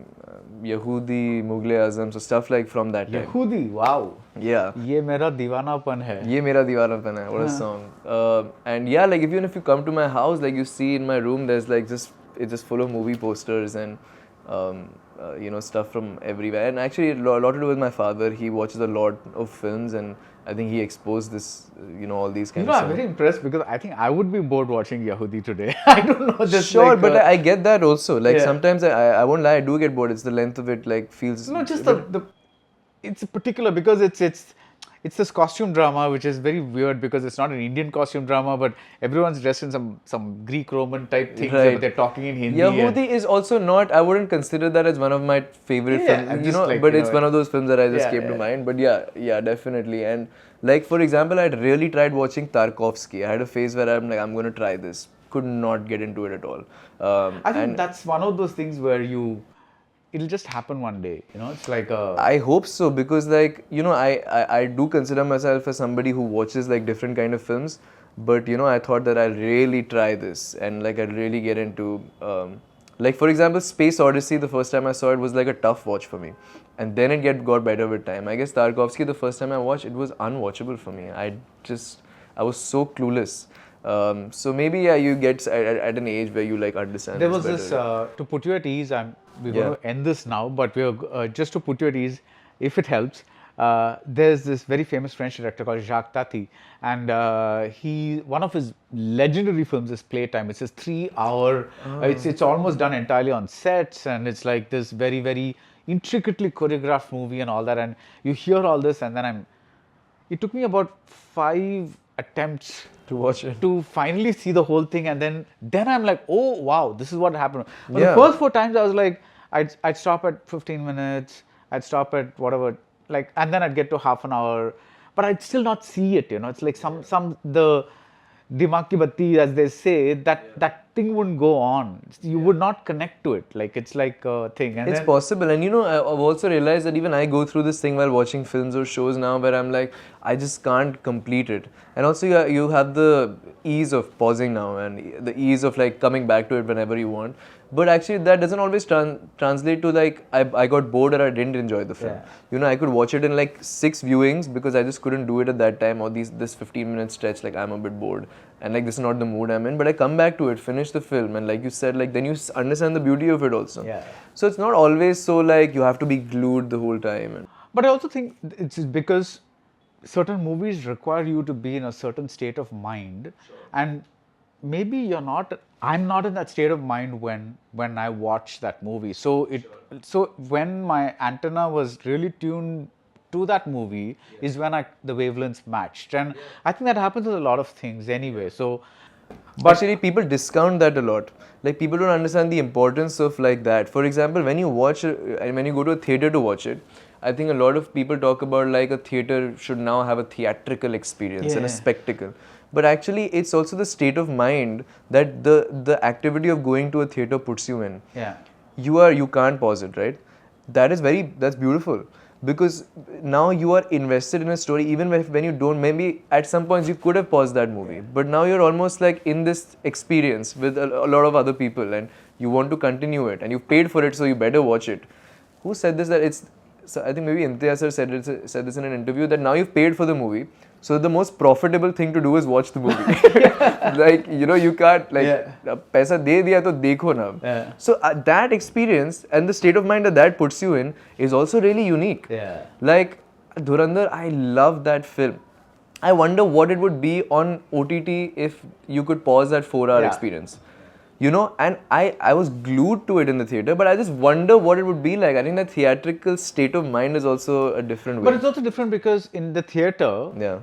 S1: Yehudi, Mughal-e-Azam, so stuff like from that time.
S3: Yehudi, wow.
S1: Yeah.
S3: Ye mera divanapan hai.
S1: Ye Mera Deevanapan Hai, what a song. And yeah, like even if you come to my house, like you see in my room, there's like it's just full of movie posters and stuff from everywhere. And actually, a lot to do with my father. He watches a lot of films, and I think he exposed this, all these kinds of
S3: I'm
S1: stuff.
S3: very impressed because I think I would be bored watching Yehudi today. I don't know. Just
S1: Sure,
S3: like,
S1: but I get that also. Like
S3: yeah.
S1: sometimes I won't lie, I do get bored. It's the length of it, like feels.
S3: no, just it's particular because it's this costume drama which is very weird because it's not an Indian costume drama, but everyone's dressed in some Greek Roman type things,
S1: Right.
S3: but they're talking in Hindi.
S1: Yehudi is also not. I wouldn't consider that as one of my favorite
S3: Yeah, I'm
S1: films.
S3: just like,
S1: but it's one of those films that I just
S3: Yeah,
S1: came to
S3: yeah.
S1: mind. But yeah, definitely. And like for example, I'd really tried watching Tarkovsky. I had a phase where I'm like, I'm going to try this. Could not get into it at all.
S3: I think that's one of those things where it'll just happen one day. You know, it's like a.
S1: I hope so, because like, you know, I do consider myself as somebody who watches like different kind of films, but you know, I thought that I'll really try this and like I'll really get into like, for example, Space Odyssey, the first time I saw it was like a tough watch for me, and then it got better with time. I guess Tarkovsky, the first time I watched it was unwatchable for me. I was so clueless. So maybe yeah, you get at an age where you like understand.
S3: There was
S1: better.
S3: this, to put you at ease, we're
S1: Yeah.
S3: going to end this now, but we're just to put you at ease, if it helps, there's this very famous French director called Jacques Tati, and one of his legendary films is Playtime. It's this 3 hour, it's almost done entirely on sets, and it's like this very, very intricately choreographed movie and all that, and you hear all this, and then it took me about 5 attempts
S1: To watch it.
S3: to finally see the whole thing, and then I'm like, oh wow, this is what happened. But
S1: Yeah.
S3: the first 4 times I was like, I'd stop at 15 minutes, I'd stop at whatever, like, and then I'd get to half an hour, but I'd still not see it. You know, it's like the dimag ki batti, as they say, that thing wouldn't go on. You would not connect to it. Like, it's like a thing. And
S1: It's
S3: then,
S1: possible, and you know, I've also realized that even I go through this thing while watching films or shows now, where I'm like, I just can't complete it. And also, you have the ease of pausing now, and the ease of like coming back to it whenever you want. But actually, that doesn't always translate to like I got bored or I didn't enjoy the film.
S3: Yeah.
S1: You know, I could watch it in like 6 viewings because I just couldn't do it at that time, or this 15-minute stretch, like I'm a bit bored and like this is not the mood I'm in. But I come back to it, finish the film, and like you said, like then you understand the beauty of it also.
S3: Yeah.
S1: So it's not always so like you have to be glued the whole time. And
S3: but I also think it's because certain movies require you to be in a certain state of mind, and maybe I'm not in that state of mind when I watch that movie. So so when my antenna was really tuned to that movie is when the wavelengths matched, and I think that happens with a lot of things anyway. So,
S1: but actually, people discount that a lot. Like people don't understand the importance of like that. For example, when you watch and when you go to a theater to watch it, I think a lot of people talk about like a theater should now have a theatrical experience and a
S3: Yeah.
S1: spectacle. But actually, it's also the state of mind that the activity of going to a theater puts you in.
S3: yeah.
S1: You can't pause it, right? That's beautiful, because now you are invested in a story. Even when you don't, maybe at some points you could have paused that movie, but now you're almost like in this experience with a lot of other people, and you want to continue it, and you paid for it, so you better watch it. Who said this? So I think maybe Imtiaz sir said this in an interview, that now you've paid for the movie, so the most profitable thing to do is watch the movie. Like, you know, you can't like paisa de diya to dekho na.
S3: Yeah.
S1: So that experience and the state of mind that puts you in is also really unique.
S3: Yeah.
S1: Like Dhurandhar, I love that film. I wonder what it would be on OTT if you could pause that 4-hour
S3: Yeah.
S1: experience. You know, and I was glued to it in the theater, but I just wonder what it would be like. I think that theatrical state of mind is also a different way.
S3: But it's also different because in the theater,
S1: Yeah.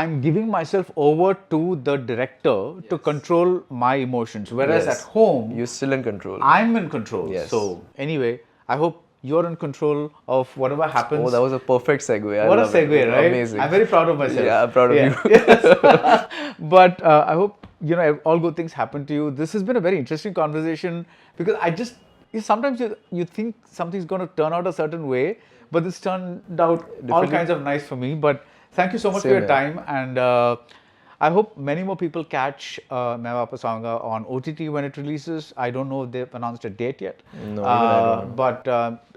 S3: I'm giving myself over to the director to control my emotions. Whereas
S1: Yes.
S3: at home,
S1: You're still in control.
S3: I'm in control.
S1: Yes.
S3: So anyway, I hope you're in control of whatever happens.
S1: Oh, that was a perfect segue. I
S3: What a
S1: love it.
S3: segue, right?
S1: Amazing.
S3: I'm very proud of myself.
S1: Yeah, I'm proud of you.
S3: Yes. But I hope, you know, all good things happen to you. This has been a very interesting conversation because sometimes you think something's going to turn out a certain way, but this turned out all
S1: Differently.
S3: kinds of nice for me. But thank you so much
S1: Same
S3: for your
S1: here.
S3: time, and I hope many more people catch Vaapas Aaunga on OTT when it releases. I don't know if they've announced a date yet.
S1: No, even I don't know.
S3: But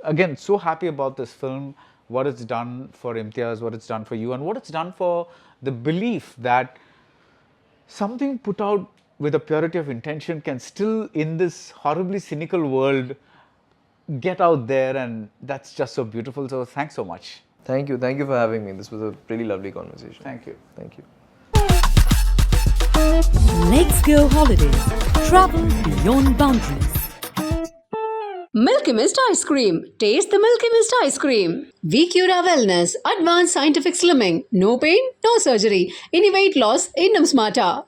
S3: again, so happy about this film, what it's done for Imtiaz, what it's done for you, and what it's done for the belief that something put out with a purity of intention can still, in this horribly cynical world, get out there, and that's just so beautiful. So thanks so much.
S1: Thank you. Thank you for having me. This was a really lovely conversation.
S3: Thank you.
S1: Thank you.
S4: Let's go holidays. Travel beyond boundaries.
S5: Milky Mist Ice Cream. Taste the Milky Mist Ice Cream. Vicura Wellness. Advanced Scientific Slimming. No pain, no surgery. Any weight loss, Indum Smarter.